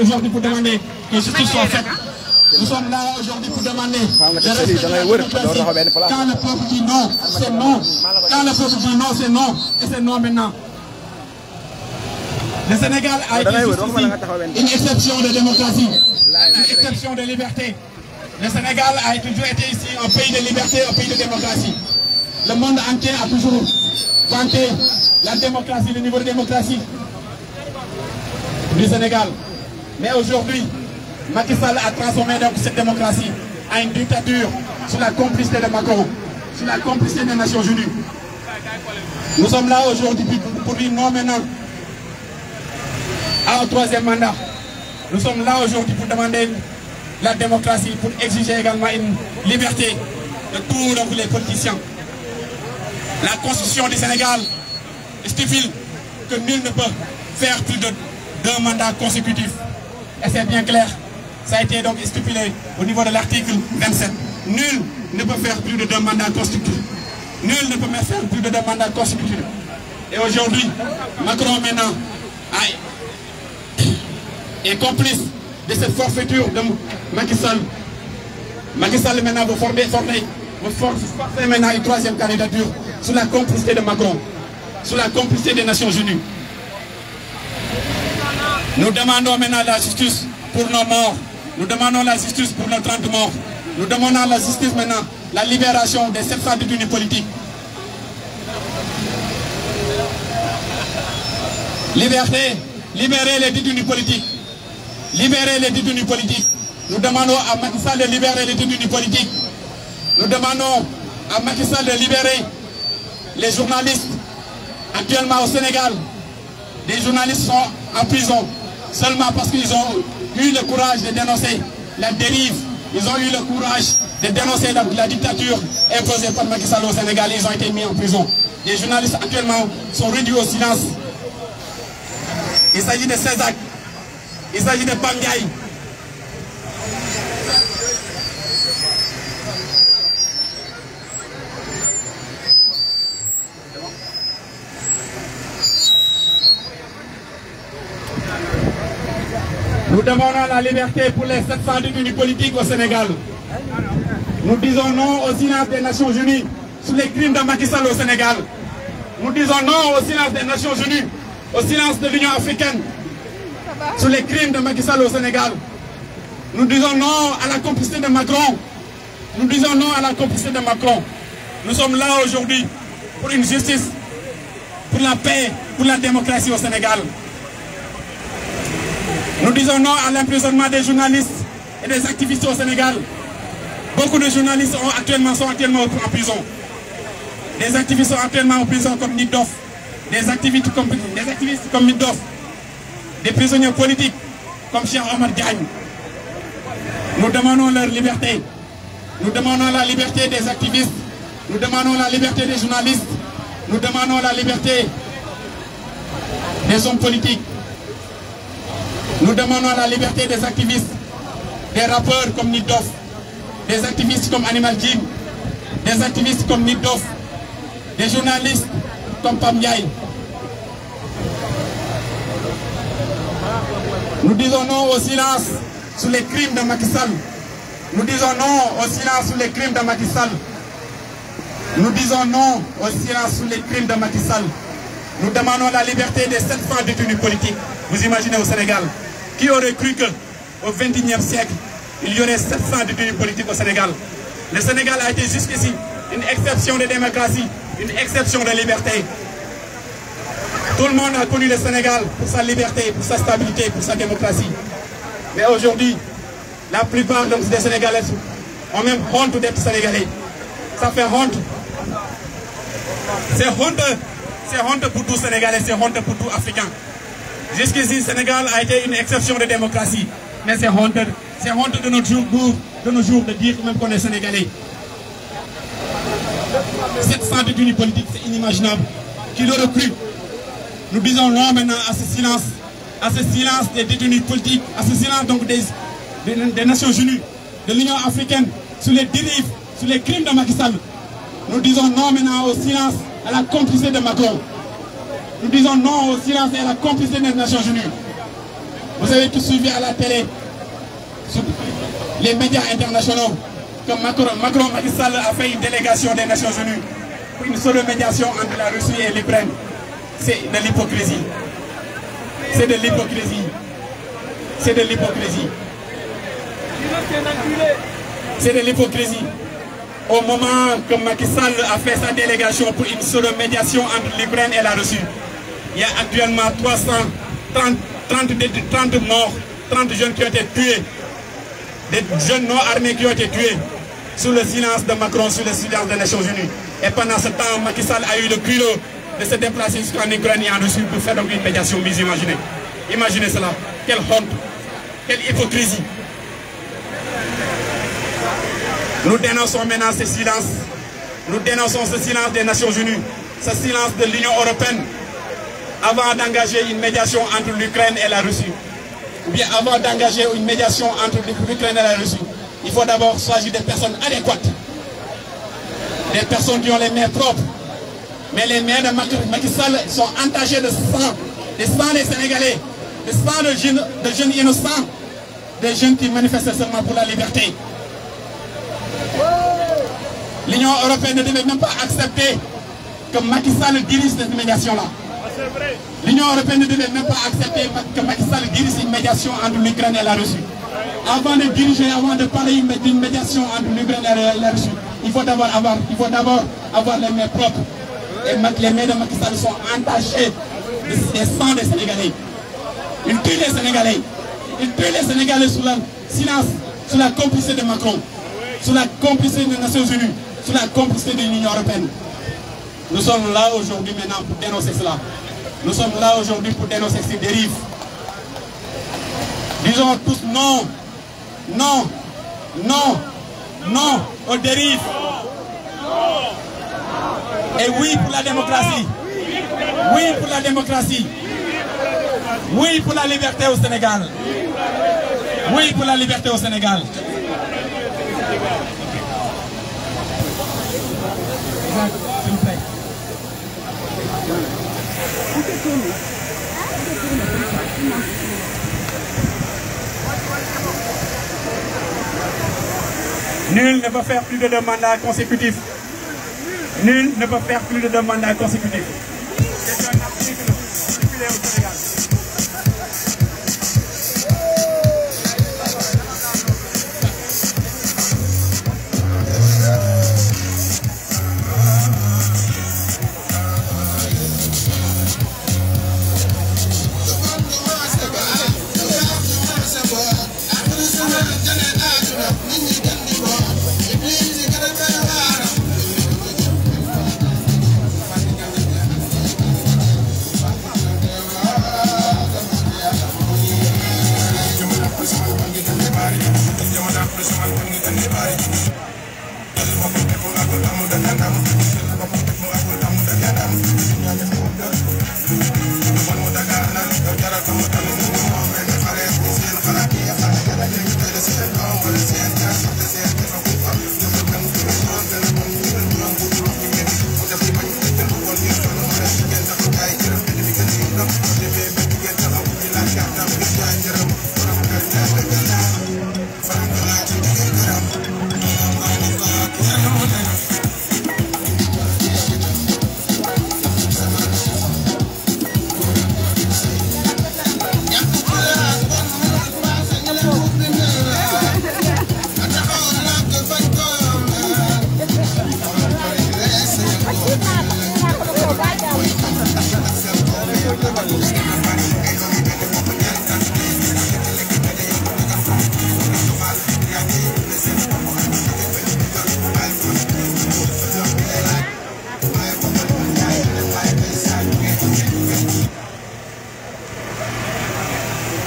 [SPEAKER 7] aujourd'hui pour demander que justice soit faite. Nous sommes là aujourd'hui pour demander de respecter la démocratie. Quand le peuple dit non, c'est non. Quand le peuple dit non, c'est non. Et c'est non maintenant.
[SPEAKER 3] Le Sénégal a été une exception de démocratie, une exception de liberté. Le Sénégal a toujours été ici un pays de liberté, un pays de démocratie. Le monde entier a toujours vanté la démocratie, le niveau de démocratie du Sénégal. Mais aujourd'hui, Macky Sall a transformé donc cette démocratie en une dictature sous la complicité de Macron, sous la complicité des Nations Unies. Nous sommes là aujourd'hui pour dire non maintenant à un troisième mandat. Nous sommes là aujourd'hui pour demander la démocratie, pour exiger également une liberté de tous les politiciens. La constitution du Sénégal stipule que nul ne peut faire plus de 2 mandats consécutifs. Et c'est bien clair, ça a été donc stipulé au niveau de l'article 27. Nul ne peut faire plus de 2 mandats consécutifs. Nul ne peut faire plus de 2 mandats consécutifs. Et aujourd'hui, Macron maintenant est complice de cette forfaiture de Macky Sall. Macky Sall maintenant veut forcer maintenant une 3e candidature sous la complicité de Macron, sous la complicité des Nations Unies. Nous demandons maintenant la justice pour nos morts. Nous demandons la justice pour nos 30 morts. Nous demandons la justice maintenant, la libération des 700 détenus politiques. Liberté, libérer les détenus politiques. Libérer les détenus politiques. Nous demandons à Macky Sall de libérer les détenus politiques. Nous demandons à Macky Sall de libérer les journalistes. Actuellement au Sénégal, des journalistes sont en prison seulement parce qu'ils ont eu le courage de dénoncer la dérive. Ils ont eu le courage de dénoncer la dictature imposée par Macky Sall au Sénégal. Ils ont été mis en prison. Les journalistes actuellement sont réduits au silence. Il s'agit de Césac. Il s'agit de Bangaï. Nous demandons la liberté pour les 700 détenus politiques au Sénégal. Nous disons non au silence des Nations Unies sur les crimes de Macky Sall au Sénégal. Nous disons non au silence des Nations Unies, au silence de l'Union africaine sur les crimes de Macky Sall au Sénégal. Nous disons non à la complicité de Macron. Nous disons non à la complicité de Macron. Nous sommes là aujourd'hui pour une justice, pour la paix, pour la démocratie au Sénégal. Nous disons non à l'emprisonnement des journalistes et des activistes au Sénégal. Beaucoup de journalistes sont actuellement en prison. Des activistes sont actuellement en prison comme Niddoff. Des activistes comme Niddoff. Des prisonniers politiques comme Cheikh Omar Diagne. Nous demandons leur liberté. Nous demandons la liberté des activistes. Nous demandons la liberté des journalistes. Nous demandons la liberté des hommes politiques. Nous demandons la liberté des activistes, des rappeurs comme Niddoff, des activistes comme Animal Jim, des activistes comme Niddoff, des journalistes comme Pam Ndiaye. Nous disons non au silence sur les crimes de Macky Sall. Nous disons non au silence sur les crimes de Macky Sall. Nous disons non au silence sur les crimes de Macky Sall. Nous demandons la liberté des 700 détenus politiques. Vous imaginez au Sénégal, qui aurait cru qu'au XXIe siècle, il y aurait 700 détenus politiques au Sénégal. Le Sénégal a été jusqu'ici une exception de démocratie, une exception de liberté. Tout le monde a connu le Sénégal pour sa liberté, pour sa stabilité, pour sa démocratie. Mais aujourd'hui, la plupart des Sénégalais ont même honte d'être Sénégalais. Ça fait honte. C'est honteux. C'est honte pour tout Sénégalais, c'est honte pour tout Africain. Jusqu'ici, le Sénégal a été une exception de démocratie. Mais c'est honte de nos jours de dire même qu'on est Sénégalais. 700 détenus politiques, c'est inimaginable. Qui l'aurait cru? Nous disons non maintenant à ce silence des détenus politiques, à ce silence donc des Nations Unies, de l'Union africaine, sur les dérives, sur les crimes de Macky Sall. Nous disons non maintenant au silence, à la complicité de Macron. Nous disons non au silence et à la complicité des Nations Unies. Vous avez tout suivi à la télé, sur les médias internationaux, que Macron Macky Sall a fait une délégation des Nations Unies pour une seule médiation entre la Russie et l'Ukraine. C'est de l'hypocrisie. C'est de l'hypocrisie. C'est de l'hypocrisie. C'est de l'hypocrisie. Au moment que Macky Sall a fait sa délégation pour une pseudo-médiation entre l'Ukraine et la Russie, il y a actuellement 30 morts, 30 jeunes qui ont été tués, des jeunes non armés qui ont été tués, sous le silence de Macron, sous le silence des Nations Unies. Et pendant ce temps, Macky Sall a eu le culot de se déplacer jusqu'en Ukraine et en Russie pour faire donc une médiation, vous imaginez. Imaginez cela. Quelle honte, quelle hypocrisie. Nous dénonçons maintenant ce silence. Nous dénonçons ce silence des Nations Unies, ce silence de l'Union européenne, avant d'engager une médiation entre l'Ukraine et la Russie. Ou bien avant d'engager une médiation entre l'Ukraine et la Russie, il faut d'abord choisir des personnes adéquates. Des personnes qui ont les mains propres. Mais les mains de Macky Sall sont entachées de sang. De sang des Sénégalais. De sang de jeunes innocents. Des jeunes qui manifestent seulement pour la liberté. L'Union européenne ne devait même pas accepter que Macky Sall dirige cette médiation-là. L'Union européenne ne devait même pas accepter que Macky Sall dirige une médiation entre l'Ukraine et la Russie. Avant de diriger, avant de parler d'une médiation entre l'Ukraine et la Russie, il faut d'abord avoir les mains propres. Et les mains de Macky Sall sont entachées des sangs des Sénégalais. Il tue les Sénégalais. Il tue les Sénégalais sous le silence, sous la complicité de Macron, sous la complicité des Nations Unies, sous la complicité de l'Union européenne. Nous sommes là aujourd'hui maintenant pour dénoncer cela. Nous sommes là aujourd'hui pour dénoncer ces dérives. Disons tous non, non, non, non aux dérives. Et oui pour la démocratie. Oui pour la démocratie. Oui pour la liberté au Sénégal. Oui pour la liberté au Sénégal. S'il vous plaît. Nul ne peut faire plus de 2 mandats consécutifs. Nul ne peut faire plus de 2 mandats consécutifs. C'est un article stipulé au Sénégal.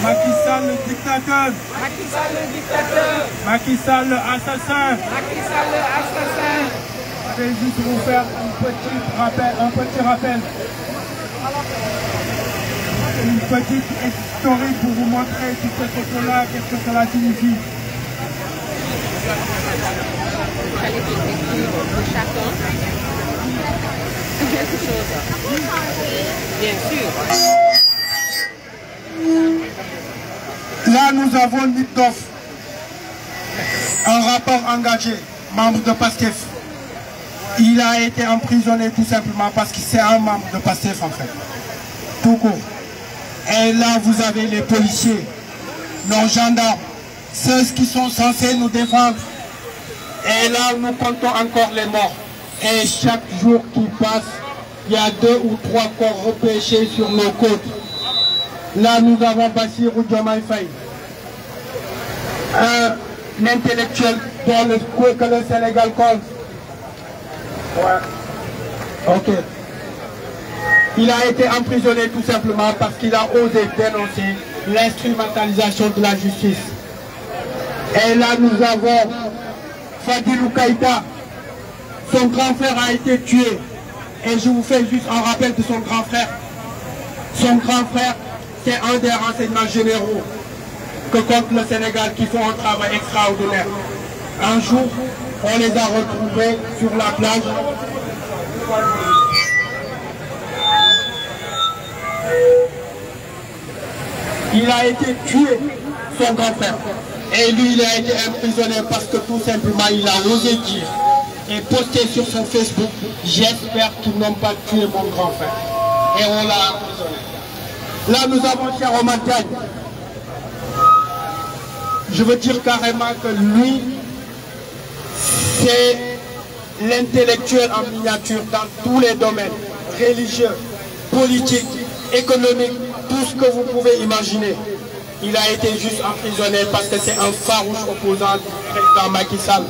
[SPEAKER 10] Macky Sall le dictateur.
[SPEAKER 11] Macky Sall le dictateur.
[SPEAKER 10] Macky Sall l'assassin.
[SPEAKER 11] Macky Sall l'assassin.
[SPEAKER 10] Je vais juste vous faire un petit rappel. Une petite historique pour vous montrer toutes ces photos-là, qu'est-ce que cela signifie.
[SPEAKER 11] Quelque chose. Bien sûr.
[SPEAKER 10] Là, nous avons Nitdoff, un rapport engagé, membre de PASTEF. Il a été emprisonné tout simplement parce que c'est un membre de PASTEF en fait. Tout court. Et là, vous avez les policiers, nos gendarmes, ceux qui sont censés nous défendre. Et là, nous comptons encore les morts. Et chaque jour qui passe, il y a 2 ou 3 corps repêchés sur nos côtes. Là, nous avons Bassirou Diomaye Faye, un intellectuel que le Sénégal compte. Ouais. Ok. Il a été emprisonné tout simplement parce qu'il a osé dénoncer l'instrumentalisation de la justice. Et là, nous avons Fadilou Keïta. Son grand frère a été tué. Et je vous fais juste un rappel de son grand frère. Son grand frère, c'est un des renseignements généraux que compte le Sénégal qui font un travail extraordinaire. Un jour, on les a retrouvés sur la plage. Il a été tué, son grand frère. Et lui, il a été emprisonné parce que tout simplement, il a osé dire et poster sur son Facebook, j'espère qu'ils n'ont pas tué mon grand frère. Et on l'a emprisonné. Là, nous avons Cheikh Omar Diagne. Je veux dire carrément que lui, c'est l'intellectuel en miniature dans tous les domaines, religieux, politiques, économiques, tout ce que vous pouvez imaginer. Il a été juste emprisonné parce que c'est un farouche opposant du président Macky Sall.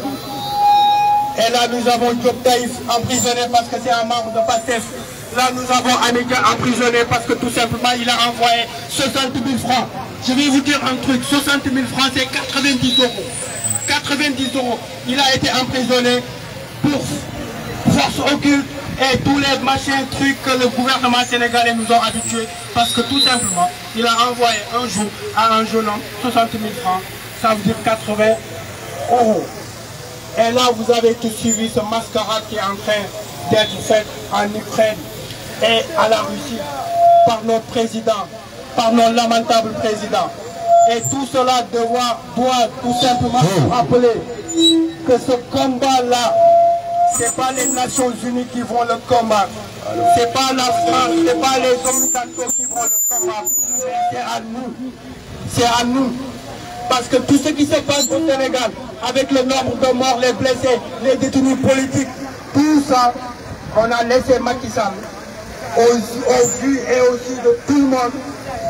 [SPEAKER 10] Et là, nous avons Diop Taïf emprisonné parce que c'est un membre de PASTEF. Là, nous avons Amidia emprisonné parce que tout simplement, il a envoyé 60 000 francs. Je vais vous dire un truc, 60 000 francs, c'est 90 euros. 90 euros. Il a été emprisonné pour force occulte et tous les machins, trucs que le gouvernement sénégalais nous a habitués. Parce que tout simplement, il a envoyé un jour à un jeune homme 60 000 francs. Ça veut dire 80 euros. Et là, vous avez tout suivi ce mascarade qui est en train d'être fait en Ukraine et à la Russie par notre président, par nos lamentables présidents. Et tout cela doit tout simplement se rappeler que ce combat-là, ce n'est pas les Nations Unies qui vont le combattre. Ce n'est pas la France, ce n'est pas les Occidentaux qui vont le combattre. C'est à nous. C'est à nous. Parce que tout ce qui se passe au Sénégal, avec le nombre de morts, les blessés, les détenus politiques, tout ça, on a laissé Macky Sall au vu et aussi de tout le monde.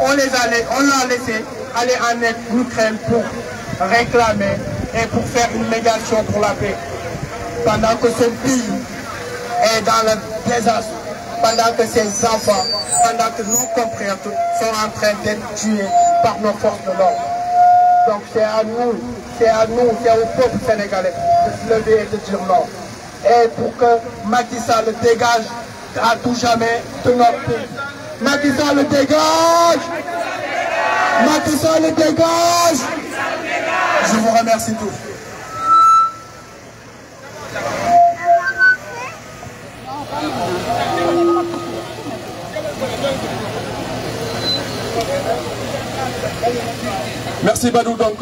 [SPEAKER 10] On l'a laissé aller en Ukraine pour réclamer et pour faire une médiation pour la paix. Pendant que ce pays est dans le désastre, pendant que ses enfants, pendant que nos compatriotes sont en train d'être tués par nos forces de l'ordre. Donc c'est à nous, c'est au peuple sénégalais de se lever et de dire non. Et pour que Macky Sall dégage à tout jamais de notre pays. Macky Sall dégage! Macky Sall dégage! Je vous remercie tous.
[SPEAKER 2] Merci Badou, donc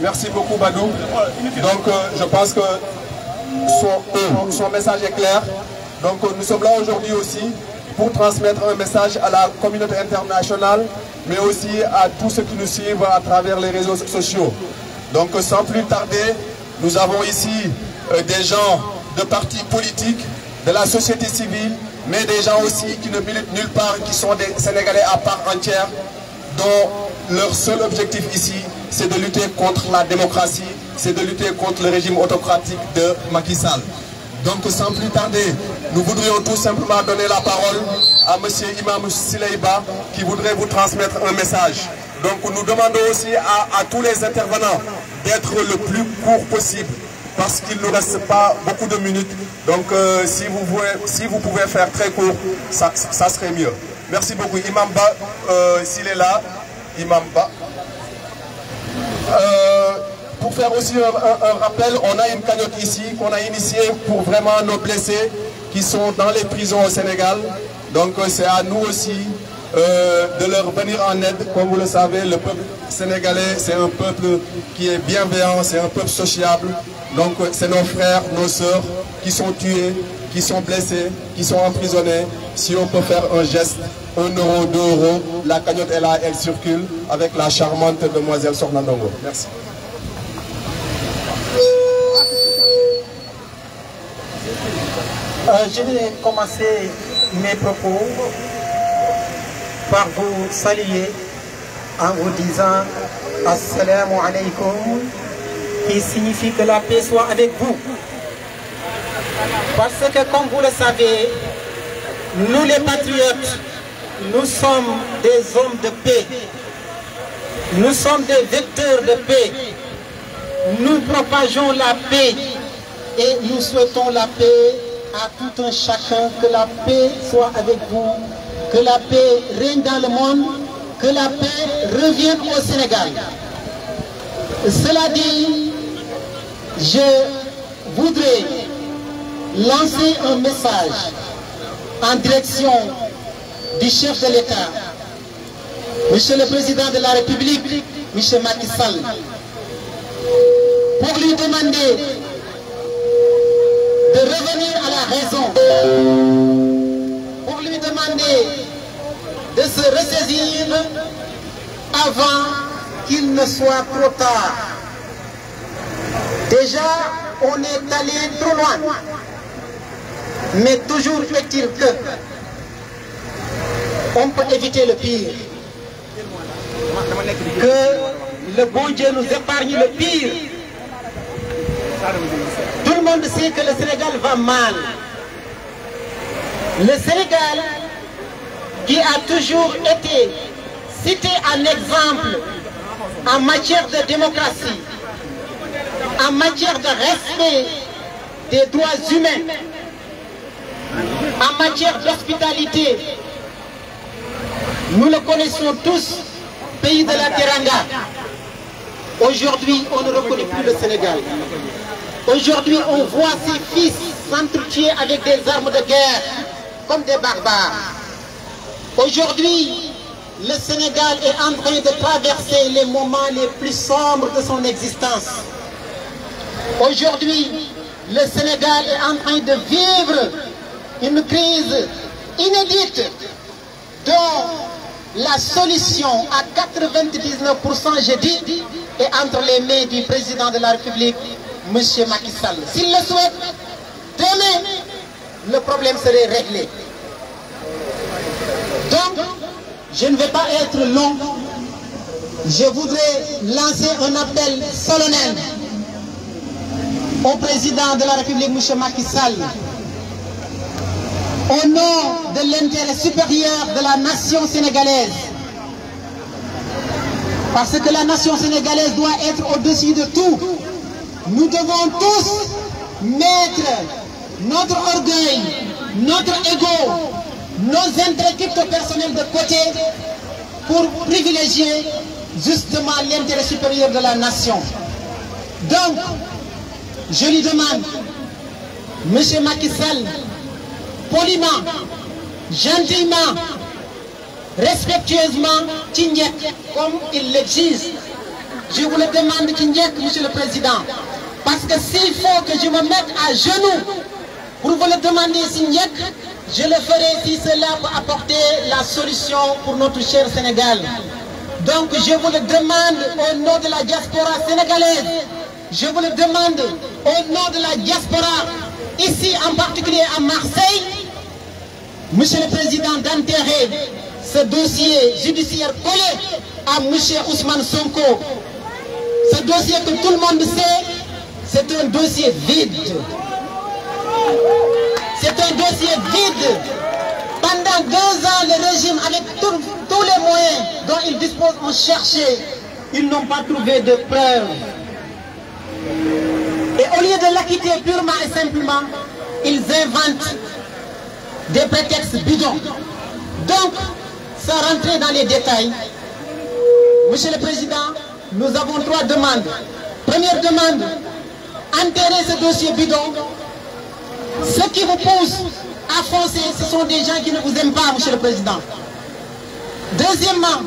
[SPEAKER 2] merci beaucoup Badou. Donc je pense que son message est clair. Donc nous sommes là aujourd'hui aussi pour transmettre un message à la communauté internationale, mais aussi à tous ceux qui nous suivent à travers les réseaux sociaux. Donc sans plus tarder, nous avons ici des gens de partis politiques, de la société civile, mais des gens aussi qui ne militent nulle part, qui sont des Sénégalais à part entière, dont leur seul objectif ici, c'est de lutter contre la démocratie, c'est de lutter contre le régime autocratique de Macky Sall. Donc sans plus tarder, nous voudrions tout simplement donner la parole à M. Imam Sileiba qui voudrait vous transmettre un message. Donc nous demandons aussi à tous les intervenants d'être le plus court possible parce qu'il ne nous reste pas beaucoup de minutes. Donc si vous pouvez faire très court, ça serait mieux. Merci beaucoup. Imam Ba, s'il est là, Imam Ba. Pour faire aussi un rappel, on a une cagnotte ici qu'on a initiée pour vraiment nos blessés qui sont dans les prisons au Sénégal. Donc c'est à nous aussi de leur venir en aide. Comme vous le savez, le peuple sénégalais, c'est un peuple qui est bienveillant, c'est un peuple sociable. Donc c'est nos frères, nos sœurs qui sont tués, qui sont blessés, qui sont emprisonnés. Si on peut faire un geste
[SPEAKER 10] 1 euro, 2 euros. La cagnotte est là, elle circule avec la charmante demoiselle Sornandongo. Merci.
[SPEAKER 12] Je vais commencer mes propos par vous saluer en vous disant Assalamu alaikum, qui signifie que la paix soit avec vous. Parce que comme vous le savez, nous les patriotes, nous sommes des hommes de paix. Nous sommes des vecteurs de paix. Nous propageons la paix et nous souhaitons la paix à tout un chacun. Que la paix soit avec vous, que la paix règne dans le monde, que la paix revienne au Sénégal. Cela dit, je voudrais lancer un message en direction du chef de l'État, Monsieur le Président de la République, Monsieur Macky Sall, pour lui demander de revenir à la raison, pour lui demander de se ressaisir avant qu'il ne soit trop tard. Déjà, on est allé trop loin, mais toujours est-il que on peut éviter le pire. Que le bon Dieu nous épargne le pire. Tout le monde sait que le Sénégal va mal. Le Sénégal, qui a toujours été cité en exemple en matière de démocratie, en matière de respect des droits humains, en matière d'hospitalité, nous le connaissons tous, pays de la Teranga. Aujourd'hui, on ne reconnaît plus le Sénégal. Aujourd'hui, on voit ses fils s'entretuer avec des armes de guerre, comme des barbares. Aujourd'hui, le Sénégal est en train de traverser les moments les plus sombres de son existence. Aujourd'hui, le Sénégal est en train de vivre une crise inédite dont la solution à 99%, je dis, est entre les mains du président de la République, M. Macky Sall. S'il le souhaite, demain, le problème serait réglé. Donc, je ne vais pas être long. Je voudrais lancer un appel solennel au président de la République, M. Macky Sall, au nom de l'intérêt supérieur de la nation sénégalaise. Parce que la nation sénégalaise doit être au-dessus de tout. Nous devons tous mettre notre orgueil, notre ego, nos intérêts crypto-personnels de côté pour privilégier justement l'intérêt supérieur de la nation. Donc, je lui demande, M. Macky Sall, poliment, gentiment, respectueusement, Tignek, comme il l'exige. Je vous le demande, Tignek, Monsieur le Président, parce que s'il faut que je me mette à genoux pour vous le demander, Tignek, je le ferai si cela peut apporter la solution pour notre cher Sénégal. Donc je vous le demande au nom de la diaspora sénégalaise, je vous le demande au nom de la diaspora, ici en particulier à Marseille, Monsieur le Président, d'enterrer ce dossier judiciaire collé à M. Ousmane Sonko. Ce dossier que tout le monde sait, c'est un dossier vide. C'est un dossier vide. Pendant 2 ans, le régime, avec tous les moyens dont il dispose, ont cherché. Ils n'ont pas trouvé de preuves. Et au lieu de l'acquitter purement et simplement, ils inventent des prétextes bidons. Donc, sans rentrer dans les détails, Monsieur le Président, nous avons 3 demandes. Première demande, enterrer ce dossier bidon. Ce qui vous pousse à foncer, ce sont des gens qui ne vous aiment pas, Monsieur le Président. Deuxièmement,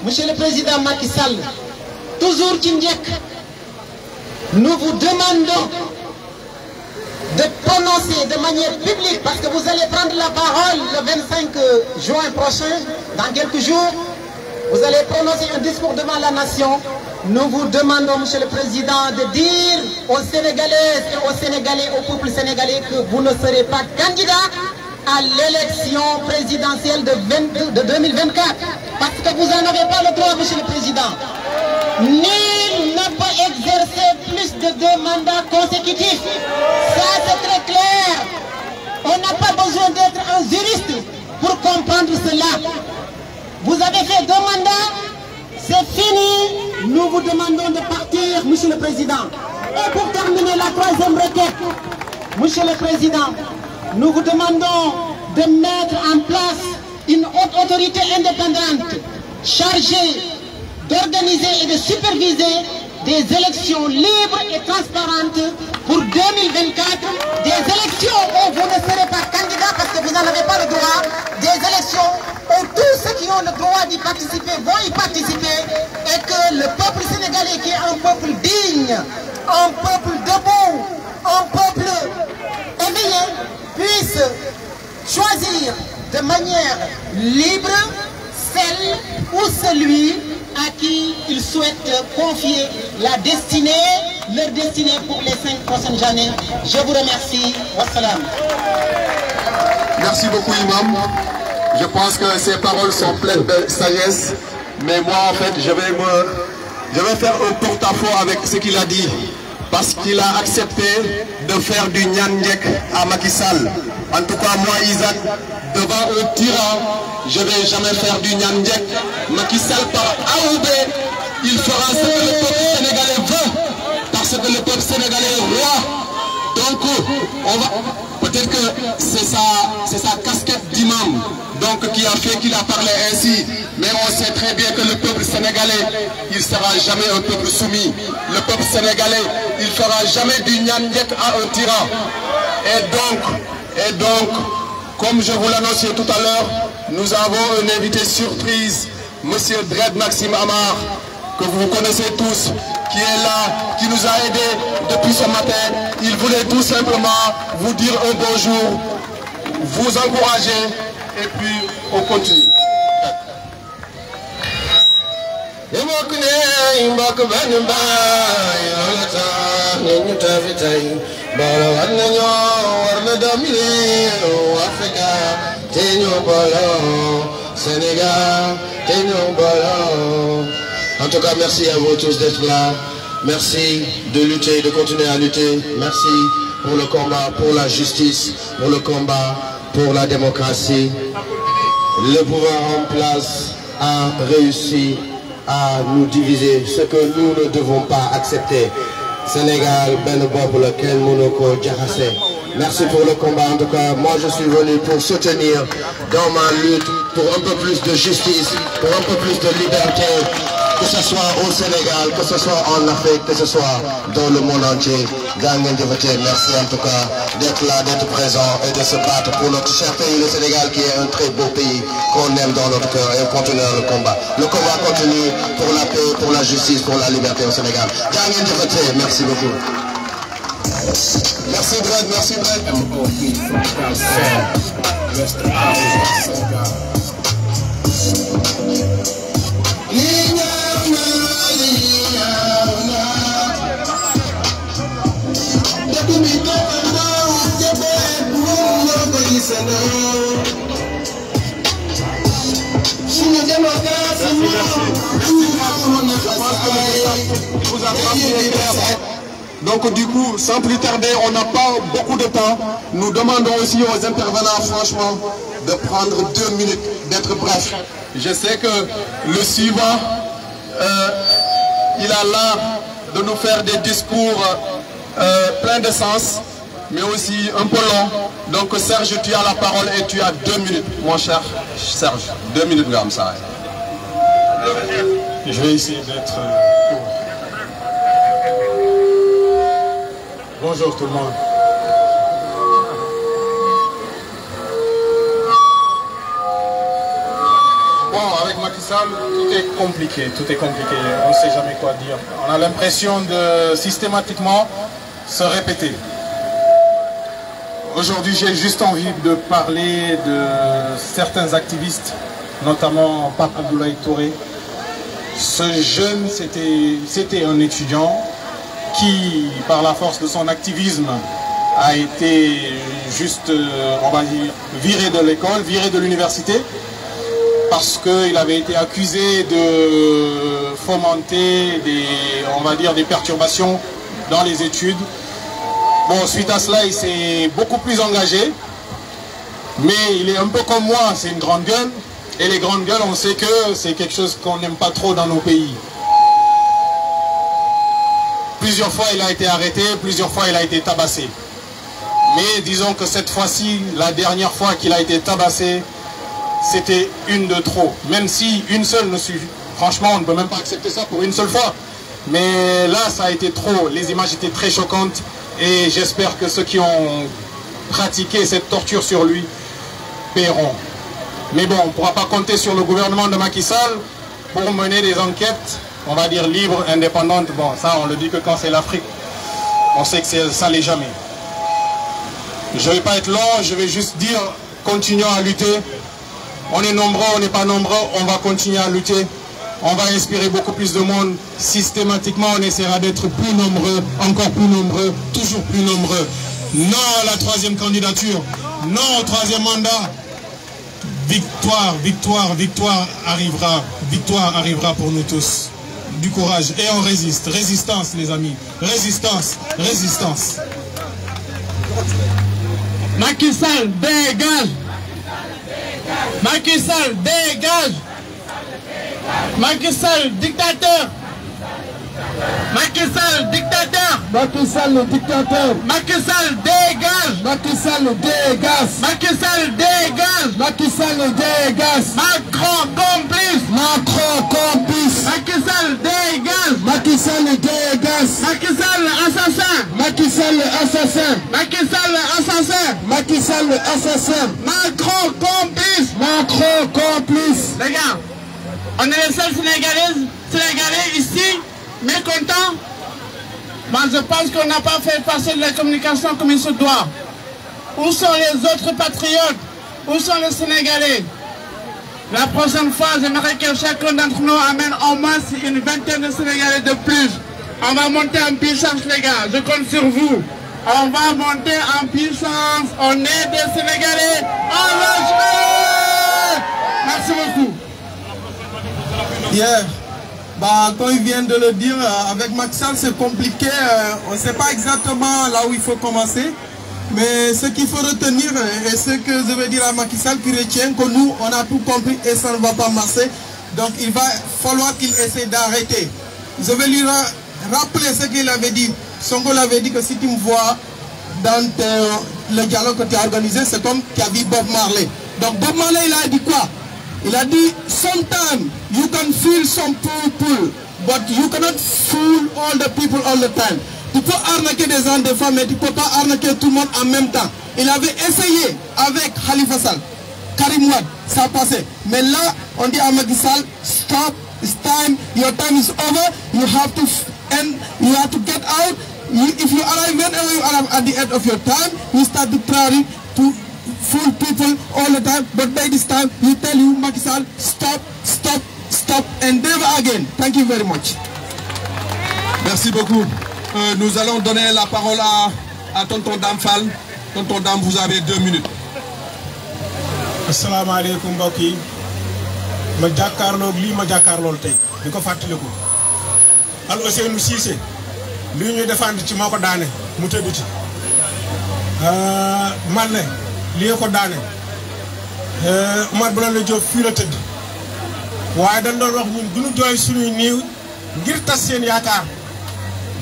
[SPEAKER 12] Monsieur le Président Macky Sall, toujours Tignek, nous vous demandons de prononcer de manière publique, parce que vous allez prendre la parole le 25 juin prochain, dans quelques jours, vous allez prononcer un discours devant la nation. Nous vous demandons, Monsieur le Président, de dire aux Sénégalaises et aux Sénégalais, au peuple sénégalais, que vous ne serez pas candidat à l'élection présidentielle de 2024. Parce que vous n'en avez pas le droit, Monsieur le Président. Nul ne peut exercer plus de 2 mandats consécutifs. Ça, c'est très clair. On n'a pas besoin d'être un juriste pour comprendre cela. Vous avez fait 2 mandats, c'est fini. Nous vous demandons de partir, Monsieur le Président. Et pour terminer la 3e requête, Monsieur le Président, nous vous demandons de mettre en place une haute autorité indépendante chargée d'organiser et de superviser des élections libres et transparentes pour 2024, des élections où vous ne serez pas candidat parce que vous n'en avez pas le droit, des élections où tous ceux qui ont le droit d'y participer vont y participer et que le peuple sénégalais, qui est un peuple digne, un peuple debout, un peuple éveillé, puisse choisir de manière libre celle ou celui à qui ils souhaitent confier la destinée, leur destinée pour les 5 prochaines années. Je vous remercie. Wassalam.
[SPEAKER 13] Merci beaucoup, Imam. Je pense que ces paroles sont pleines de sagesse. Mais moi, en fait, je vais faire un porte-à-faux avec ce qu'il a dit. Parce qu'il a accepté de faire du Nyandjek à Macky Sall. En tout cas, moi, Isaac, devant un tyran, je ne vais jamais faire du Nyandjek. Macky Sall, par AOB, il fera ce que le peuple sénégalais veut. Parce que le peuple sénégalais est roi. Donc, peut-être que c'est sa casquette d'imam qui a fait qu'il a parlé ainsi. Mais on sait très bien que le peuple sénégalais, il ne sera jamais un peuple soumis. Le peuple sénégalais, il ne fera jamais du Nyandjek à un tyran. Et donc, comme je vous l'annonçais tout à l'heure, nous avons un invité surprise, Monsieur Dred Maxime Amar, que vous connaissez tous, qui est là, qui nous a aidés depuis ce matin. Il voulait tout simplement vous dire un bonjour, vous encourager, et puis on continue.
[SPEAKER 10] En tout cas, merci à vous tous d'être là. Merci de lutter, de continuer à lutter. Merci pour le combat, pour la justice, pour le combat, pour la démocratie. Le pouvoir en place a réussi à nous diviser, ce que nous ne devons pas accepter. Sénégal, Ben Bob, lequel Monoko Djahase. Merci pour le combat. En tout cas, moi je suis venu pour soutenir dans ma lutte pour un peu plus de justice, pour un peu plus de liberté, que ce soit au Sénégal, que ce soit en Afrique, que ce soit dans le monde entier. Merci en tout cas d'être là, d'être présent et de se battre pour notre cher pays, le Sénégal, qui est un très beau pays qu'on aime dans notre cœur, et on continue le combat. Le combat continue pour la paix, pour la justice, pour la liberté au Sénégal. Merci beaucoup.
[SPEAKER 13] Merci Dred, merci Dred. Donc du coup, sans plus tarder, on n'a pas beaucoup de temps. Nous demandons aussi aux intervenants, franchement, de prendre 2 minutes, d'être bref. Je sais que le suivant, il a l'art de nous faire des discours pleins de sens, mais aussi un peu long. Donc Serge, tu as la parole et tu as 2 minutes, mon cher Serge. 2 minutes, comme ça.
[SPEAKER 14] Je vais essayer d'être court. Bonjour tout le monde. Bon, avec Macky Sall, tout est compliqué, on ne sait jamais quoi dire. On a l'impression de systématiquement se répéter. Aujourd'hui, j'ai juste envie de parler de certains activistes, notamment Pape Abdoulaye Touré. Ce jeune, c'était un étudiant qui, par la force de son activisme, a été juste, on va dire, viré de l'école, viré de l'université, parce qu'il avait été accusé de fomenter on va dire, des perturbations dans les études. Bon, suite à cela, il s'est beaucoup plus engagé, mais il est un peu comme moi, c'est une grande gueule, et les grandes gueules, on sait que c'est quelque chose qu'on n'aime pas trop dans nos pays. Plusieurs fois, il a été arrêté, plusieurs fois, il a été tabassé. Mais disons que cette fois-ci, la dernière fois qu'il a été tabassé, c'était une de trop. Même si une seule ne suffit. Franchement, on ne peut même pas accepter ça pour une seule fois. Mais là, ça a été trop. Les images étaient très choquantes. Et j'espère que ceux qui ont pratiqué cette torture sur lui paieront. Mais bon, on ne pourra pas compter sur le gouvernement de Macky Sall pour mener des enquêtes, on va dire, libres, indépendantes. Bon, ça, on le dit que quand c'est l'Afrique. On sait que ça l'est jamais. Je ne vais pas être long, je vais juste dire, continuons à lutter. On est nombreux, on n'est pas nombreux, on va continuer à lutter. On va inspirer beaucoup plus de monde. Systématiquement, on essaiera d'être plus nombreux, encore plus nombreux, toujours plus nombreux. Non à la troisième candidature, non au troisième mandat. Victoire, victoire, victoire arrivera. Victoire arrivera pour nous tous. Du courage et on résiste. Résistance, les amis. Résistance, résistance.
[SPEAKER 15] Macky Sall, dégage! Macky Sall, dégage! Macky Sall, dictateur! Macky Sall, dictateur!
[SPEAKER 7] Macky Sall, le dictateur!
[SPEAKER 15] Macky Sall, dégage!
[SPEAKER 7] Macky Sall, dégage!
[SPEAKER 15] Macky Sall, dégage!
[SPEAKER 7] Macky Sall, dégage!
[SPEAKER 15] Macron, complice!
[SPEAKER 7] Macron, complice!
[SPEAKER 15] Macky Sall, dégage!
[SPEAKER 7] Macky Sall, dégage!
[SPEAKER 15] Macky Sall, assassin!
[SPEAKER 7] Macky Sall, assassin!
[SPEAKER 15] Macky Sall, assassin!
[SPEAKER 7] Macky Sall, assassin!
[SPEAKER 15] Macron, complice!
[SPEAKER 7] Macron, complice!
[SPEAKER 15] Les gars, on est les seuls Sénégalais ici, mécontents. Moi, je pense qu'on n'a pas fait passer la communication comme il se doit. Où sont les autres patriotes? Où sont les Sénégalais? La prochaine fois, j'aimerais que chacun d'entre nous amène au moins une vingtaine de Sénégalais de plus. On va monter en puissance, les gars. Je compte sur vous. On va monter en puissance. On est des Sénégalais engagés. Merci beaucoup.
[SPEAKER 2] Hier, comme il vient de le dire, avec Macky Sall c'est compliqué, on ne sait pas exactement là où il faut commencer. Mais ce qu'il faut retenir, et ce que je veux dire à Macky Sall qui retient que nous, on a tout compris et ça ne va pas marcher. Donc il va falloir qu'il essaie d'arrêter. Je vais lui rappeler ce qu'il avait dit. Sonko l'avait dit que si tu me vois dans le dialogue que tu as organisé, c'est comme tu as vu Bob Marley. Donc Bob Marley, il a dit quoi? Il a dit, sometimes you can fool some people, but you cannot fool all the people all the time. Tu peux arnaquer des hommes, des femmes, mais tu ne peux pas arnaquer tout le monde en même temps. Il avait essayé avec Khalifa Sall, Karim Wade, ça passait. Mais là, on dit à Macky Sall, stop, it's time, your time is over, you have to end, you have to get out. If you arrive whenever you arrive at the end of your time, you start to try to fool people all the time, but by this time, we tell you, Macky Sall, stop, stop, stop, and never again. Thank you very much. Merci beaucoup. Nous allons donner la parole à Tonton Dame Fall. Tonton Dame, vous avez 2 minutes.
[SPEAKER 16] Assalamu alaikum mbokk yi ma jàkkaarloog lii ma jàkkaarlool tey di ko fàttaliku Al Ousseynou Cissé lii ñuy défendre ci moo ko daane mu tëdd ci man ne lii ko daane Omar Blondin Diop fii la tëdd waaye dañ doon wax ñun duñu jooy suñuy niiw ngir tas seen yaakaar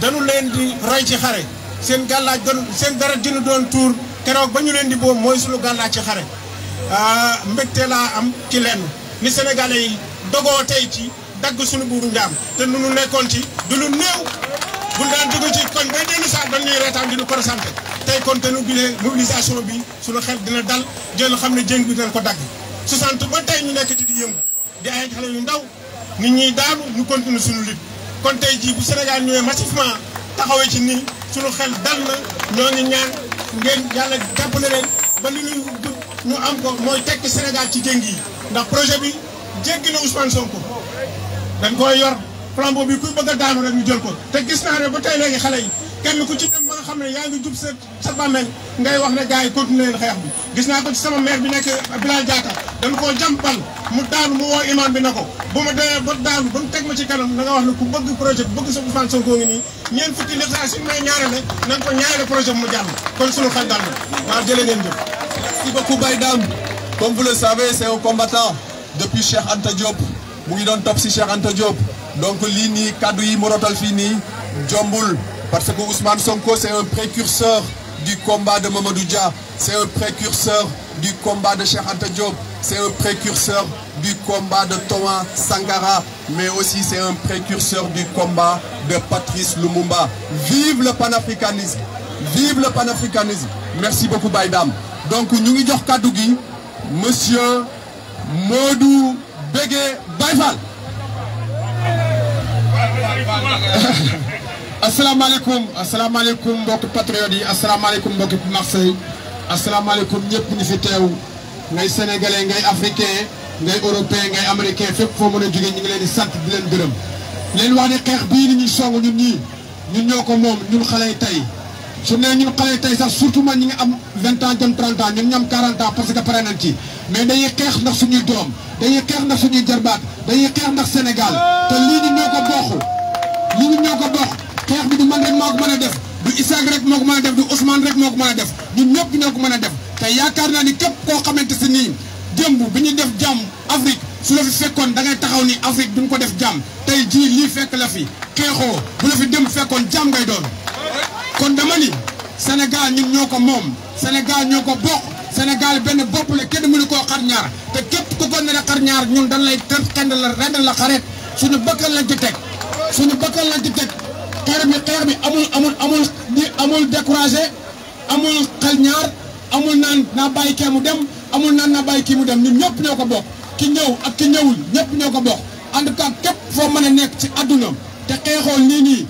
[SPEAKER 16] dañu leen di roy ci xare seen gàllaaj doon seen dara dina doon tuur keroog ba ñu leen di boobu mooy suñu gàllaaj ci xare mbégte laa am ci lenn ni Sénégalais yi dogoo tey ci dagg suñu buuru njaam te nu nekkoon ci du lu néew bu daan dugg ci koñ bay dellu saa dañuy reetaan di nu ko santé tey kon te nu bile mobilisation bi suñu xel dina dal jël xam ne jéng bi dinañ ko dagg 60 ba tey ñu nekk ci di yëngu di ay xale yu ndaw nit ñi daanu ñu continue suñu lutte kon tey jii bu Sénégal ñëwee massivement taxawee ci nii suñu xel dal na ñoo ngi ñaan ngeen yàlla jàppale leen ba li ñu am ko mooy tekki Sénégal ci jéng yi ndax projet bi jéggi na Ousmane Sonko dañ koy yor flambeau bi kuy bëgg a daanu rek ñu jël ko te gis naa ne ba tey léegi xale yi kenn ku ci dem ba nga xam ne yaa ngi jub sa bàmmeel ngay wax ne gars yi continuer leen xeex bi gis naa ko ci sama maire bi nekk Bilal Diatta dañ koo jàmpal mu daanu mu woo imam bi na ko bu ma demee ba daanu ba mu teg ma ci kanam da nga wax ne ku bëgg projet bi bëgg sa Ousmane Sonko ngi nii ñeent fukki lixaa si may ñaarale na nga ko ñaarale projet bi mu jàll kon sunu xel dal na waaw jëlee ngeen jëf.
[SPEAKER 13] Merci beaucoup Baye Dame. Comme vous le savez, c'est un combattant depuis Cheikh Anta Diop mu ngi doon topp si Cheikh Anta Diop donc lii nii kaddu yi mu rotal fii nii jombul parce que Ousmane Sonko c'est un précurseur du combat de Mamadou Dia, c'est un précurseur du combat de Cheikh Anta Diop, c'est un précurseur du combat de Thomas Sankara, mais aussi c'est un précurseur du combat de Patrice Lumumba. Vive le panafricanisme, vive le panafricanisme. Merci beaucoup Baye Dame. Donc ñu ngi jox kaddu gi monsieur Modou Bégué Baye Fall.
[SPEAKER 17] asalaamaaleykum mbokki patriotes yi asalaamaaleykum mbokki Marseille asalaamaaleykum ñëpp ñu fi teew ngay sénégalais ngay africain ngay européen ngay américain fépp foo mën a jógee ñu ngi leen di sant di leen gërëm leen wax ne xeex bii ni ñuy song ñun ñii ñun ñoo ko moom ñun xale yi tey su ne ñun xale yi tey sax surtout man ñi ngi am 20 ans jëm 30 ans ñun ñu am 40 ans parce que pare nañ ci mais dañuy xeex ndax suñuy doom dañuy xeex ndax suñuy jarbaat dañuy xeex ndax Sénégal te lii ñu ñoo ko bokk lii ñu ñoo ko bokk xeex bi du man rek moo ko mën a def du Isaac rek moo ko mën a def du Ousmane rek moo ko mën a def ñun ñëpp ñoo ko mën a def te yaakaar naa ni képp koo xamante si nii démb bi ñuy def jàmm Afrique su la fi fekkoon da ngay taxaw ni Afrique duñ ko def jàmm tey jii lii fekk la fi xeexoo bu la fi démb fekkoon jàmm ngay doon kon dama ni Sénégal ñun ñoo ko moom Sénégal ñoo ko bokk Sénégal benn bopp la kenn mënu koo xar ñaar te képp ku ko nar a xar ñaar ñun dañ lay xend la rendal la xareet suñu bakkan lañ ci teg suñu bakkan lañ ci teg xeex bi amul découragé amul xel ñaar amul naan naa bàyyi kee mu dem amul naan naa bàyyi kii mu dem ñun ñëpp ñoo ko bokk ki ñëw ak ki ñëwul ñëpp ñoo ko bokk en tout cas képp foo mën a nekk ci àdduna te xeexoo nii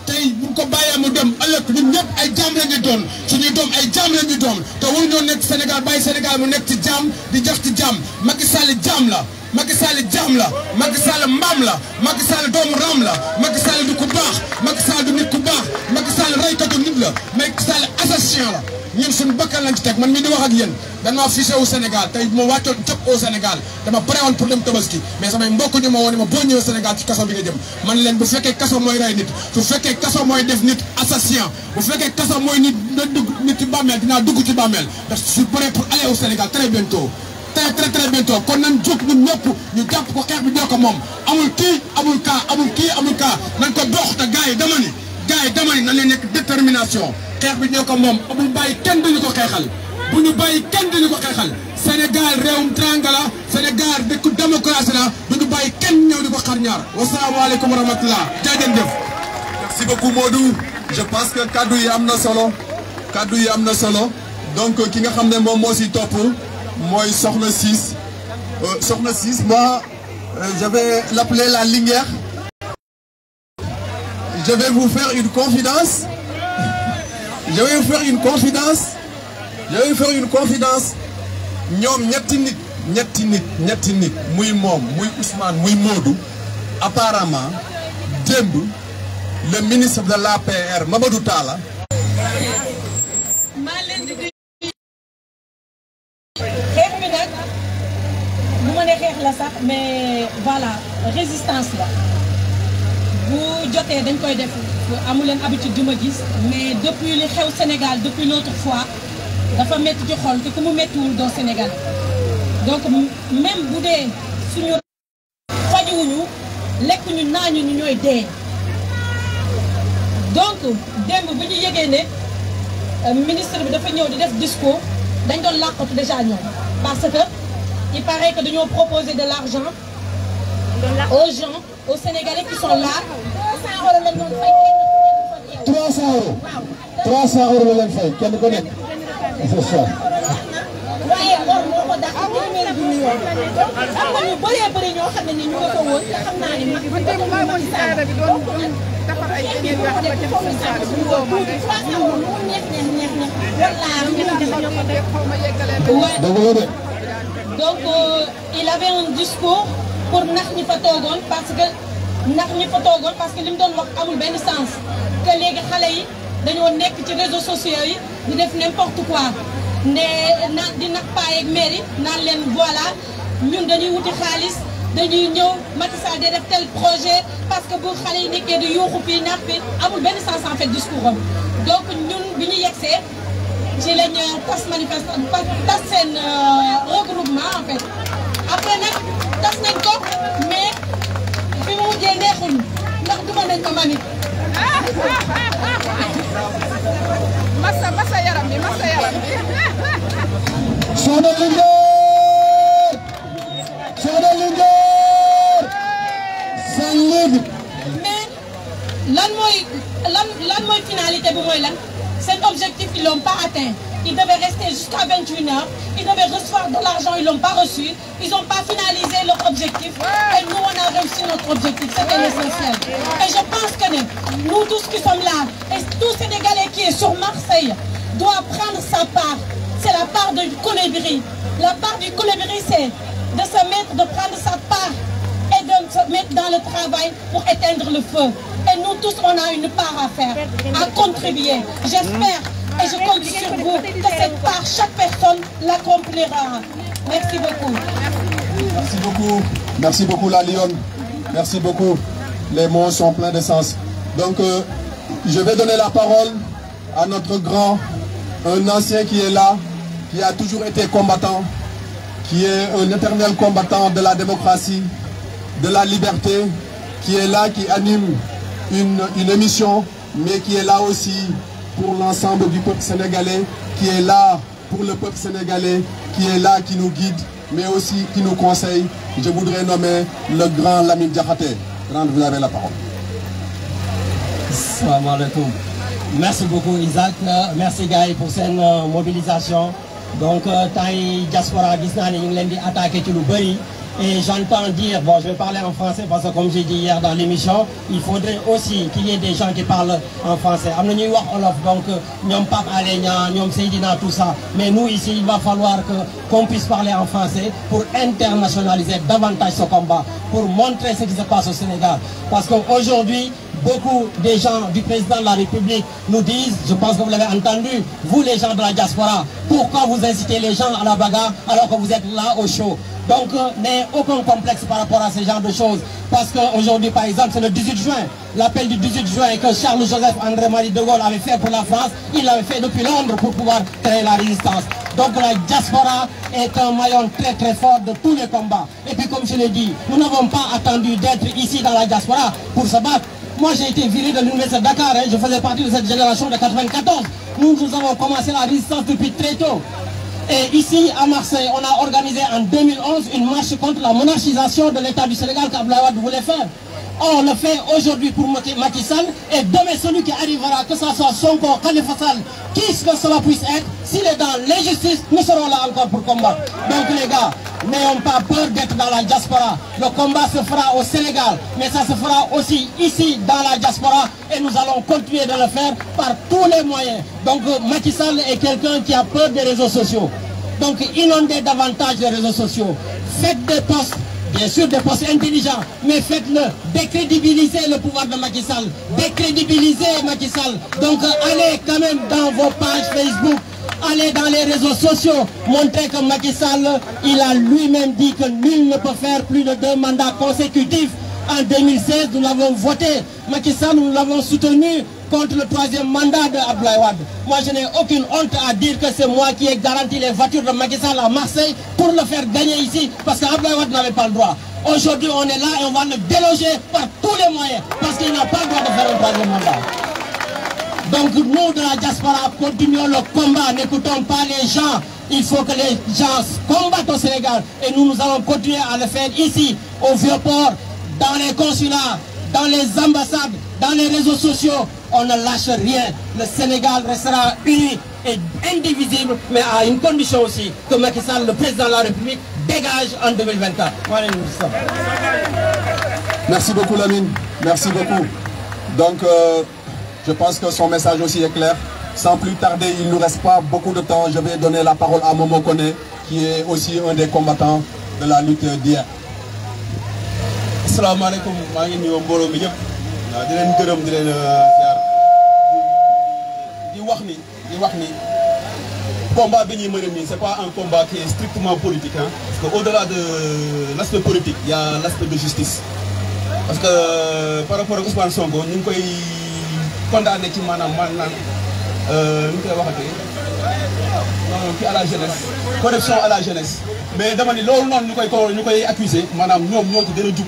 [SPEAKER 17] tey bu ko bàyyee mu dem ëllëg ñun ñëpp ay jaam la ñu doon suñuy doom ay jaam la ñu doon te waruñoo nekk Sénégal bàyyi Sénégal mu nekk ci jaam di jax ci jaam Macky Sall jaam la Macky Sall jaam la Macky Sall mbaam la Macky Sall doomu raam la Macky Sall du ku baax Macky Sall du nit ku baax Macky Sall raykatu nit la Macky Sall assassin la ñun suñu bakkan lañ ci teg man mii di wax ak yéen dañoo fiché au Sénégal tey ma wàccoon jëpp au Sénégal dama pare woon pour dem Tabaski mais samay mbokk ñu ma woon ma boo ñëwee Sénégal ci kaso bi nga jëm man leen bu fekkee kaso mooy rey nit su fekkee kaso mooy def nit assassin bu fekkee kaso mooy nit na dugg nit ci bàmmeel dinaa dugg ci bàmmeel ndax je suis prêt pour aller au Sénégal très bientôt très bientôt kon nañ jóg ñun ñëpp ñu jàpp ko xeex bi ñoo ko moom amul kii amul kaa amul kii amul kaa nañ ko dox te gars yi dama ni nañ leen nekk détermination xeex bi ñoo ko moom amul bàyyi kenn duñu ko xeexal bu ñu bàyyi kenn duñu ko xeexal Sénégal réewum teranga la Sénégal dëkku démocratie la duñu bàyyi kenn ñëw di ko xar ñaar wasalaamaaleykum wa rahmatullah jaajëf.
[SPEAKER 13] Merci beaucoup Modou je pense que kaddu yi am na solo donc ki nga xam ne moom moo si topp mooy Soxna Ciss moi je vais l'appeler la Linguère. Je vais vous faire une confidence. ñoom ñetti nit muy moom muy Ousmane muy Modou apparemment démb le ministre de l'APR Mamadou Talla
[SPEAKER 6] xeex bi nag bu ma ne xeex la sax mais voilà résistance la bu jotee dañ koy def amu leen habitude di ma gis mais depuis li xew Sénégal depuis l'autre fois dafa métti ci xol te ku mu méttiwul doo Sénégal donc même bu dee suñu fajuwuñu lekkuñu naañuñu ñooy dee donc démb bu ñu yëgee ne ministre bi dafa ñëw di def discours dañ doon làqatu déjà ñoom parce que il paraît que dañoo proposer de l'argent aux gens aux Sénégalais qui sont là 300 € lañ doon fay
[SPEAKER 17] 300 €. 300 € lañ fay kenn ku nekk. c'est ça.
[SPEAKER 6] waaye or moo ko dàq téeméeri junni yoon am na ñu bëree bëri ñoo xam ne ni ñu nga ko woon te xam naa ne man tey maa woon si aada bi doon defar ay yeneen yoo xam ne def ko si aada bi doon man day sax ñu neex
[SPEAKER 18] donc il avait un discours pour nax ñi fa toogoon parce que li mu doon wax amul benn sens que léegi xale yi dañoo nekk ci réseaux sociaux yi di def n'importe quoi di nax paa yeeg maire yi naan leen voilà ñun dañuy wuti xaalis dañuy ñëw Macky Sall day def tel projet parce que bu xale yi nekkee di yuuxu fii nax fi amul benn sens en fait discours am donc ñun bi ñu yegsee ci lañ tas manifestation tas seen regroupement en fait après nag tas nañ ko mais fi mu mujjee neexul ndax duma nañ ko manit
[SPEAKER 6] massa yaram bi
[SPEAKER 17] Soxna Linguère Soxna Linguère c'est libre.
[SPEAKER 18] mais lan mooy finalité bi mooy lan cet objectif ils l'ont pas atteint. Ils devaient rester jusqu'à 21h. Ils devaient recevoir de l'argent, ils l'ont pas reçu. Ils n'ont pas finalisé leur objectif. Et nous, on a réussi notre objectif. C'était l'essentiel. Et je pense que nous tous qui sommes là, et tout Sénégalais qui est sur Marseille, doit prendre sa part. C'est la part du colibri. La part du colibri, c'est de prendre sa part et de se mettre dans le travail pour éteindre le feu. Et nous tous, on a une part à faire, à contribuer. J'espère. Et je compte sur vous que cette part, chaque personne l'accomplira. Merci beaucoup.
[SPEAKER 17] Merci beaucoup. Merci beaucoup la Lionne. Merci beaucoup. Les mots sont pleins de sens. Donc, je vais donner la parole à notre grand, un ancien qui est là, qui a toujours été combattant, qui est un éternel combattant de la démocratie, de la liberté, qui est là, qui anime une émission, mais qui est là aussi pour l'ensemble du peuple sénégalais, qui est là pour le peuple sénégalais, qui est là, qui nous guide, mais aussi qui nous conseille. Je voudrais nommer le grand Lamine Diakhaté. Grand, vous avez la parole.
[SPEAKER 19] Salam alaikum. Merci beaucoup Isaac, merci Gaï pour cette mobilisation. Donc, taille diaspora, nous avons attaqué tout le pays. Et j'entends dire, bon je vais parler en français parce que comme j'ai dit hier dans l'émission, il faudrait aussi qu'il y ait des gens qui parlent en français. Donc, nous Pape Alenia, nous Seydina, tout ça. Mais nous ici, il va falloir qu'on puisse parler en français pour internationaliser davantage ce combat, pour montrer ce qui se passe au Sénégal. Parce qu'aujourd'hui, beaucoup des gens du président de la République nous disent, je pense que vous l'avez entendu, vous les gens de la diaspora, pourquoi vous incitez les gens à la bagarre alors que vous êtes là au show? Donc, n'ayez aucun complexe par rapport à ce genre de choses. Parce qu'aujourd'hui, par exemple, c'est le 18 juin. L'appel du 18 juin que Charles-Joseph André-Marie de Gaulle avait fait pour la France, il l'avait fait depuis Londres pour pouvoir créer la résistance. Donc la diaspora est un maillon très très fort de tous les combats. Et puis comme je l'ai dit, nous n'avons pas attendu d'être ici dans la diaspora pour se battre. Moi j'ai été viré de l'université de Dakar, je faisais partie de cette génération de 94. Nous avons commencé la résistance depuis très tôt. Et ici, à Marseille, on a organisé en 2011 une marche contre la monarchisation de l'État du Sénégal qu'Abdoulaye Wade voulait faire. On le fait aujourd'hui pour Macky Sall et demain celui qui arrivera, que ce soit Sonko, Khalifa Sall, qui que cela puisse être, s'il est dans l'injustice, nous serons là encore pour combattre. Donc les gars, n'ayons pas peur d'être dans la diaspora. Le combat se fera au Sénégal, mais ça se fera aussi ici dans la diaspora et nous allons continuer de le faire par tous les moyens. Donc Macky Sall est quelqu'un qui a peur des réseaux sociaux. Donc inondez davantage les réseaux sociaux. Faites des posts. Bien sûr, des postes intelligents, mais faites-le. Décrédibilisez le pouvoir de Macky Sall. Décrédibilisez Macky Sall. Donc, allez quand même dans vos pages Facebook. Allez dans les réseaux sociaux. Montrez que Macky Sall, il a lui-même dit que nul ne peut faire plus de 2 mandats consécutifs. En 2016, nous l'avons voté. Macky Sall, nous l'avons soutenu contre le 3e mandat de Abdoulaye Wade. Moi, je n'ai aucune honte à dire que c'est moi qui ai garanti les voitures de Macky Sall à Marseille pour le faire gagner ici, parce qu'Abdoulaye Wade n'avait pas le droit. Aujourd'hui, on est là et on va le déloger par tous les moyens, parce qu'il n'a pas le droit de faire un 3e mandat. Donc, nous, de la diaspora, continuons le combat, n'écoutons pas les gens. Il faut que les gens combattent au Sénégal, et nous allons continuer à le faire ici, au Vieux-Port, dans les consulats, dans les ambassades, dans les réseaux sociaux. On ne lâche rien. Le Sénégal restera uni est indivisible, mais à une condition aussi, que Macky Sall, le président de la République, dégage en 2024. Voilà,
[SPEAKER 13] merci beaucoup Lamine, merci beaucoup. Donc je pense que son message aussi est clair. Sans plus tarder, il ne nous reste pas beaucoup de temps. Je vais donner la parole à Momo Koné, qui est aussi un des combattants de la lutte d'hier.
[SPEAKER 20] Assalamu alaikum, maa ngi nuyu mbooloo mi ñëpp di leen gërëm di leen ziar di wax ni combat bi ñuy mën nii c'est pas un combat qui est strictement politique hein, parce que au-delà de l'aspect politique, il y a l'aspect de justice. Parce que par rapport à Ousmane Sonko ñu ngi koy condamné ci maanaam ñu koy waxatee ci à la jeunesse, corruption à la jeunesse. Mais dama ni loolu noonu ñu koy accuser maanaam ñoom ñoo ci gën a jub.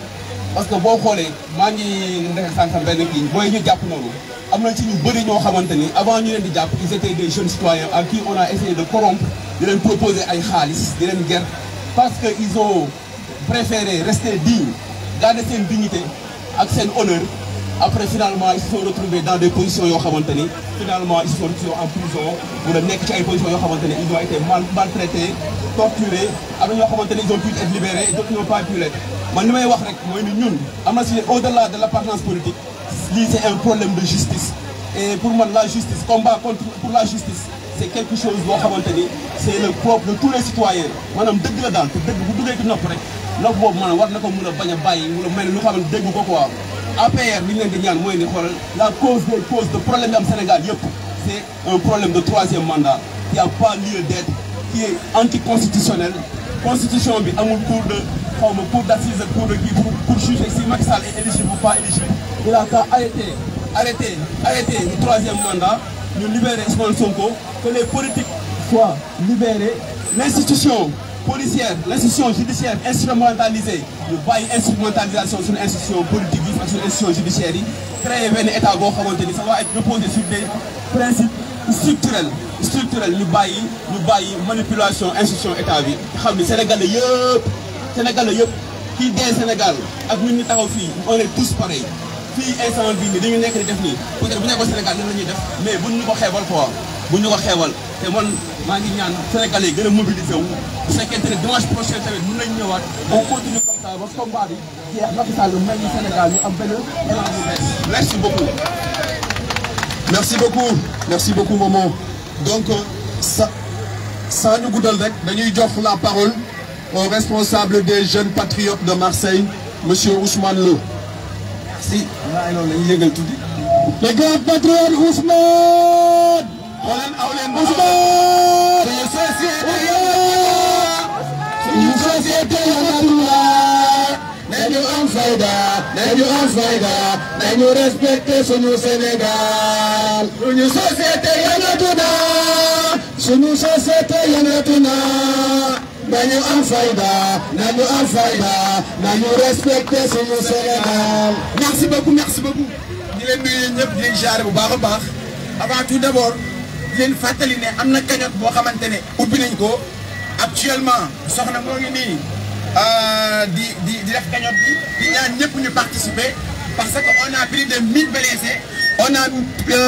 [SPEAKER 20] Parce que boo xoolee maa ngi ndexee sànq benn kii booy ñu jàpp noonu am na ci ñu bëri ñoo xamante ni avant ñu leen di jàpp ils étaient des jeunes citoyens à qui on a essayé de corrompre di leen proposer ay xaalis di leen ger parce que ils ont préféré rester dignes, garder seen dignité ak seen honneur. Après finalement ils se sont retrouvés dans des positions yoo xamante ni finalement ils se sont retrouvés en prison wala nekk ci ay positions yoo xamante ni ils ont été maltraités, torturés. Am na ñoo xamante ni ils ont pu être libérés et d'autres n'ont pas pu l'être. Man li may wax rek mooy ni ñun am na si au-delà de l'appartenance politique lii c'est un problème de justice. Et pour man la justice, combat pour la justice, c'est quelque chose boo xamante ni c'est le propre de tous les citoyens. Maanaam dëgg la daal te dëgg bu duggee ci nopp rek nopp boobu maanaam war na ko mën a bañ a bàyyi mu mel ni lu xamante dégg ko quoi. APR li ñu leen di ñaan mooy ni xoolal la cause des causes de problème yi am Sénégal yëpp c'est un problème de troisième mandat qui a pas lieu d'être, qui est anticonstitutionnel. Constitution bi amul cour de xaw ma cour d'assises cour de kii pour juger si Macky Sall est éligible ou pas éligible. Il a qu'à arrêter le troisième mandat, ñu libérer Ousmane Sonko, que les politiques soient libérés, l'institution policière, l'institution judiciaire instrumentalisée, ñu bàyyi instrumentalisation sur l'institution politique yi ak sur l'institution judiciaire yi, créer benn état boo xamante ni ça va être reposé sur des principes structurels ñu bàyyi manipulation institution état bi xam ni Sénégalais yëpp kii dee Sénégal ak ñun ñu taxaw fii on est tous pareils. Fii instant bii nii dañu nekk di def nii peut-être bu nekkoon Sénégal nan la ñuy def mais buñ ñu ko xeebal quoi buñ ñu ko xeebal te man maa ngi ñaan Sénégalais yi gën a mobiliser wu bu fekkente ne dimanche prochain tamit mën nañu ñëwaat on continue comme ça ba combat bi jeex Macky Sall mel ni Sénégal ñu am benn élan bu bees. Merci beaucoup.
[SPEAKER 13] Merci beaucoup Momo. Donc sans ñu guddal rek dañuy jox la parole au responsable des jeunes patriotes de Marseille, monsieur Ousmane Lo.
[SPEAKER 20] Si,
[SPEAKER 13] les grands patriotes Ousmane! Suñu société nañu am fayda nañu respecté suñu Sénégal. Suñu société yëngatu na nañu am fayda nañu respecté suñu Sénégal.
[SPEAKER 21] Merci beaucoup. Di leen nuyu ñëpp di leen jaare bu baax a baax avant tout d'abord di leen fàttali ne am na cagnotte boo xamante ne ubbi nañ ko actuellement soxna moo ngi nii di def cagnotte bi di ñaan ñëpp ñu participer parce que on a plus de 1000 blessés, on a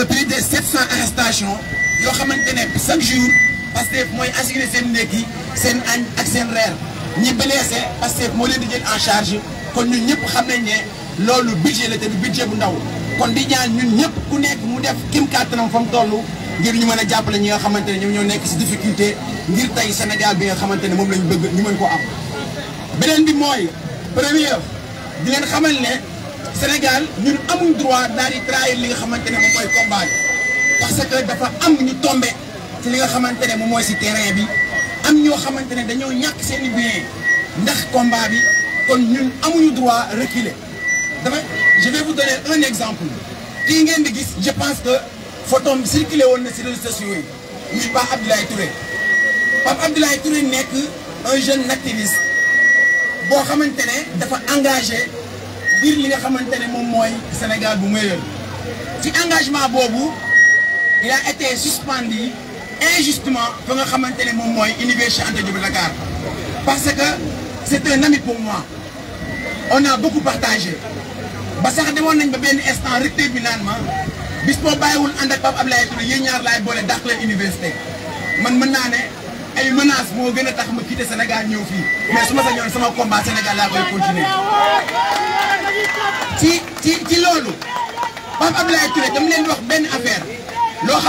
[SPEAKER 21] plus de 700 arrestations yoo xamante ne chaque jour Pastef mooy assurer seen ndekki seen añ ak seen reer ñi blessé Pastef moo leen di jël en charge kon ñun ñëpp xam nañ ne loolu budget la te du budget bu ndaw kon di ñaan ñun ñëpp ku nekk mu def kim kàttanam fa mu toll ngir ñu mën a jàppale ñi nga xamante ne ñoom ñoo nekk si difficulté ngir tey Sénégal bi nga xamante ne moom lañ bëgg ñu mën ko am. beneen bi mooy première di leen xamal ne Sénégal ñun amuñ droit daal di trahir li nga xamante ne moom mooy combat bi parce que dafa am ñu tombé ci li nga xamante ne moom mooy si terrain bi am ñoo xamante ne dañoo ñàkk seen i bien ndax combat bi kon ñun amuñu droit reculer. Je vais vous donner un exemple. Kii ngeen di gis je pense que photo circulé woon na si réseaux sociaux yi muy Pape Abdoulaye Touré. Pape Abdoulaye Touré nekk un jeune activiste boo xamante ne dafa engagé biir li nga xamante ne moom mooy Sénégal bu meilleur. ci engagement boobu il a été suspendu injustement fa nga xamante ne moom mooy Université Cheikh Anta Diop de Dakar parce que c'est un ami pour moi. On a beaucoup partagé. ba sax demoon nañ ba benn instant recteur bi naan ma bis boo bàyyiwul ànd ak Pape Abdoulaye Touré yéen ñaar laay boole dàq leen université man mën naa ne ay menaces moo gën a tax ma quitté Sénégal ñëw fii mais su ma sañoon sama combat Sénégal laa koy continuer ci loolu Pape Abdoulaye Touré dama leen wax benn affaire loo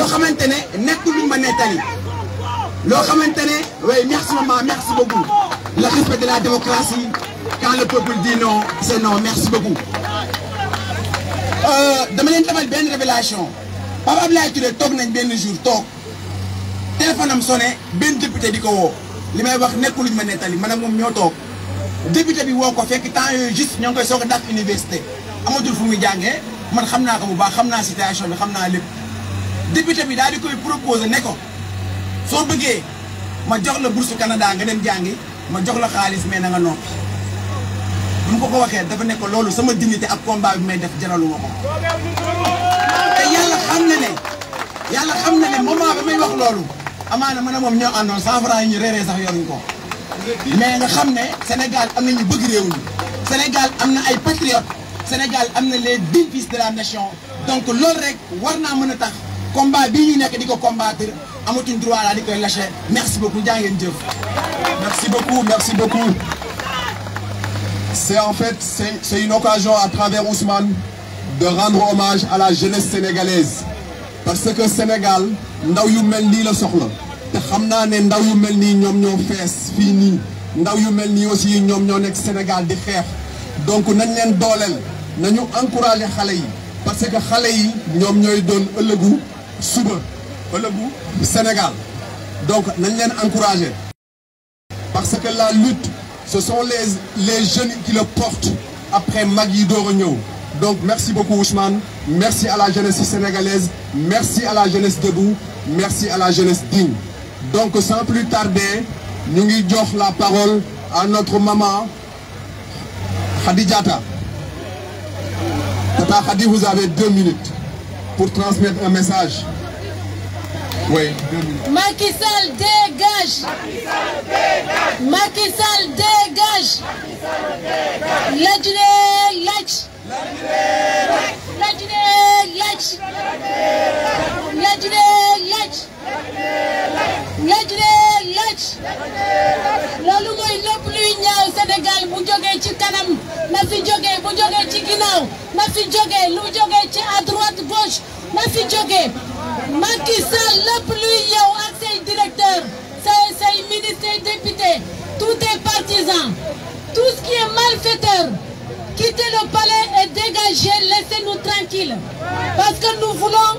[SPEAKER 21] xamante ne nekkul lu ma nettali loo xamante ne oui merci maman merci beaucoup le respect de la démocratie quand le peuple dit non c'est non merci beaucoup. dama leen defal benn révélation Pape Abdoulaye Touré toog nañ benn jour toog téléphone am sonné benn député di ko woo li may wax nekkul lu ma nettali man ak moom ñoo toog député bi woo ko fekk temps yooyu juste ñoo ngi koy soog a dàq université amatul fu muy jàngee man xam naa ko bu baax xam naa situation bi xam naa lépp député bi daal di koy proposé ne ko soo bëggee ma jox la bourse Canada nga dem jàngi ma jox la xaalis mais na nga noppi bu mu ko waxee dafa ne ko loolu sama dignité ak combat bi may def jaraluma ko te yàlla xam na ne moment ba may wax loolu amaana man a moom ñoo àndoon 100 francs yi ñu reeree sax yoruñ ko mais nga xam ne Sénégal am na ñu bëgg réew mi Sénégal am na ay patriotes Sénégal am na les dignes fils de la nation donc loolu rek war naa mën a tax combat bii ñu nekk di ko combattre amatuñ droit laa di koy lâcher merci beaucoup jaa ngeen jëf.
[SPEAKER 13] Merci beaucoup. C'est en fait, c'est une occasion à travers Ousmane de rendre hommage à la jeunesse sénégalaise. Parce que Sénégal, ndaw yu mel nii la soxla. te xam naa ne ndaw yu mel nii ñoom ñoo fees fii nii ndaw yu mel nii aussi ñoom ñoo nekk Sénégal di xeex. Donc nañ leen dooleel nañu encourager xale yi parce que xale yi ñoom ñooy doon ëllëgu suba ëllëgu Sénégal donc nañ leen encourager. Parce que la lutte, ce sont les jeunes qui le portent après Magui Dorogno. Donc merci beaucoup Ousmane, merci à la jeunesse sénégalaise, merci à la jeunesse debout, merci à la jeunesse digne. Donc sans plus tarder, nous lui donnons la parole à notre maman Khadijata. Tata Khadi, vous avez 2 minutes pour transmettre un message. Oui, 2 minutes.
[SPEAKER 18] Macky Sall dégage. Macky Sall dégage. loolu mooy lépp luy ñaaw Sénégal bu jógee ci kanam na fi jógee bu jógee ci ginnaaw na fi jógee lu jógee ci à droite gauche na fi jógee Macky Sall lépp luy ñëw ak say directeur say ministres et députés tout est partisan tout ce qui est malfaiteur quittez le palais et dégagez, laissez-nous tranquilles parce que nous voulons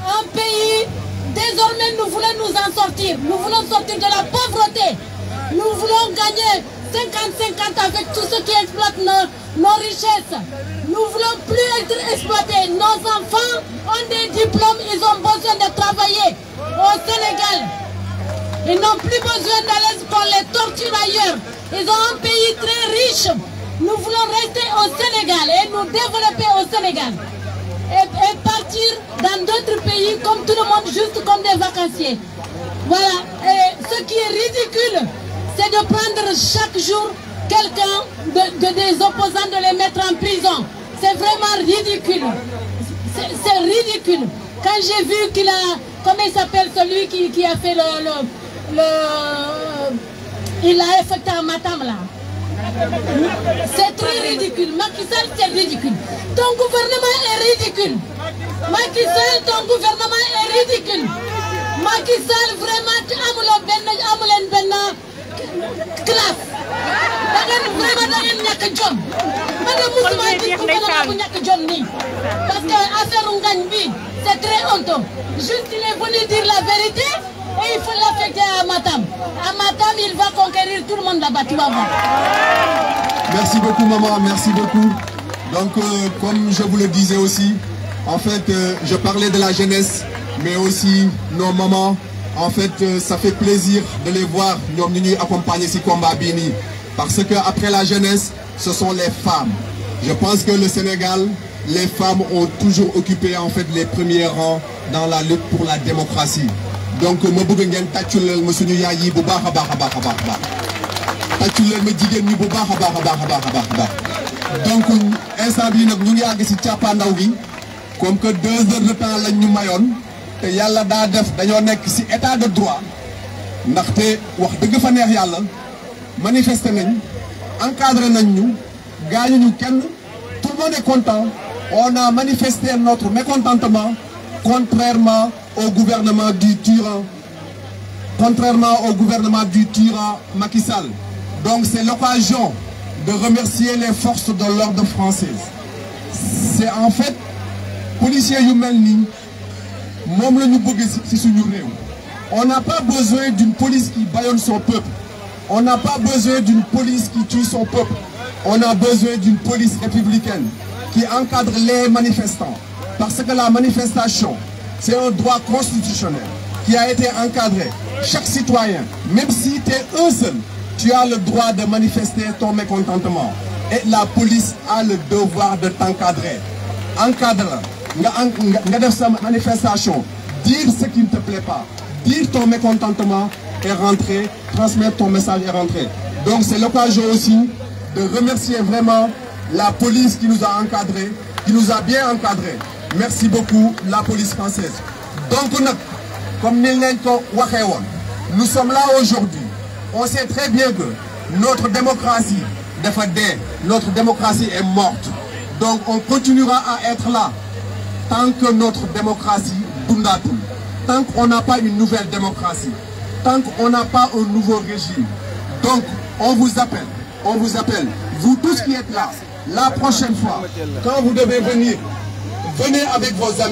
[SPEAKER 18] un pays. Désormais, nous voulons nous en sortir. Nous voulons sortir de la pauvreté. Nous voulons gagner 50-50 avec tous ceux qui exploitent nos richesses. Nous voulons plus être exploités. Nos enfants ont des diplômes, ils ont besoin de travailler au Sénégal. Ils n'ont plus besoin d'aller qu'on les torture ailleurs. Ils ont un pays très riche. Nous voulons rester au Sénégal et nous développer au Sénégal. Et partir dans d'autres pays comme tout le monde, juste comme des vacanciers. Voilà. Et ce qui est ridicule, c'est de prendre chaque jour quelqu'un des opposants, de les mettre en prison. C'est vraiment ridicule. C'est ridicule. Quand j'ai vu qu'il a... Comment il s'appelle celui qui a fait il a effectué un matam là. C'est très ridicule. Macky Sall, c'est ridicule. Ton gouvernement est ridicule. Macky Sall, ton gouvernement est ridicule. Macky Sall, vraiment, amulen benn classe. Vraiment, da ngeen ñàkk jom. Man de musuma gis gouvernement bu ñàkk jom nii. Parce que affaire ngañ bi, c'est très honteux. Juste, il est venu dire la vérité. Et il faut l'affecter à Matam. À Matam, il va conquérir tout le monde là-bas, tu vas voir.
[SPEAKER 13] Merci beaucoup maman, merci beaucoup. Donc comme je vous le disais aussi, en fait je parlais de la jeunesse, mais aussi nos mamans. En fait ça fait plaisir de les voir, nous nous accompagner ce combat bini. Parce que après la jeunesse, ce sont les femmes. Je pense que le Sénégal, les femmes ont toujours occupé en fait les premiers rangs dans la lutte pour la démocratie. Donc ma bëgg ngeen tàccul ma suñu yaay yi bu baax a baax a baax a baax.
[SPEAKER 17] tàccu leen ma jigéen ñi bu baax a baax a baax a baax a baax a baax donc instant bii nag ñu ngi àgg si càppaandaw gi comme que 2 heures de temps lañ ñu mayoon te yàlla daa def dañoo nekk si état de droit ndaxte wax dëgg fa neex yàlla manifester nañ encadré nañ ñu gaañu ñu kenn tout le monde est content on a manifesté notre mécontentement contrairement au gouvernement du tyran Macky Sall. Donc c'est l'occasion de remercier les forces de l'ordre françaises. C'est en fait policiers yu mel nii moom la ñu bëgg ci suñu réew. On n'a pas besoin d'une police qui bâillonne son peuple. On n'a pas besoin d'une police qui tue son peuple. On a besoin d'une police républicaine qui encadre les manifestants. Parce que la manifestation, c'est un droit constitutionnel qui a été encadré. Chaque citoyen, même si tu es un seul, tu as le droit de manifester ton mécontentement. Et la police a le devoir de t'encadrer. Encadre, nga def sa manifestation, dire ce qui ne te plaît pas, dire ton mécontentement et rentrer, transmettre ton message et rentrer. Donc c'est l'occasion aussi de remercier vraiment la police qui nous a encadrés, qui nous a bien encadrés. Merci beaucoup la police française. Donc comme nous sommes là aujourd'hui. On sait très bien que notre démocratie est morte. Donc on continuera à être là tant que notre démocratie dundatul, tant qu'on n'a pas une nouvelle démocratie, tant qu'on n'a pas un nouveau régime. Donc on vous appelle, vous tous qui êtes là, la prochaine fois, quand vous devez venir, venez avec vos amis.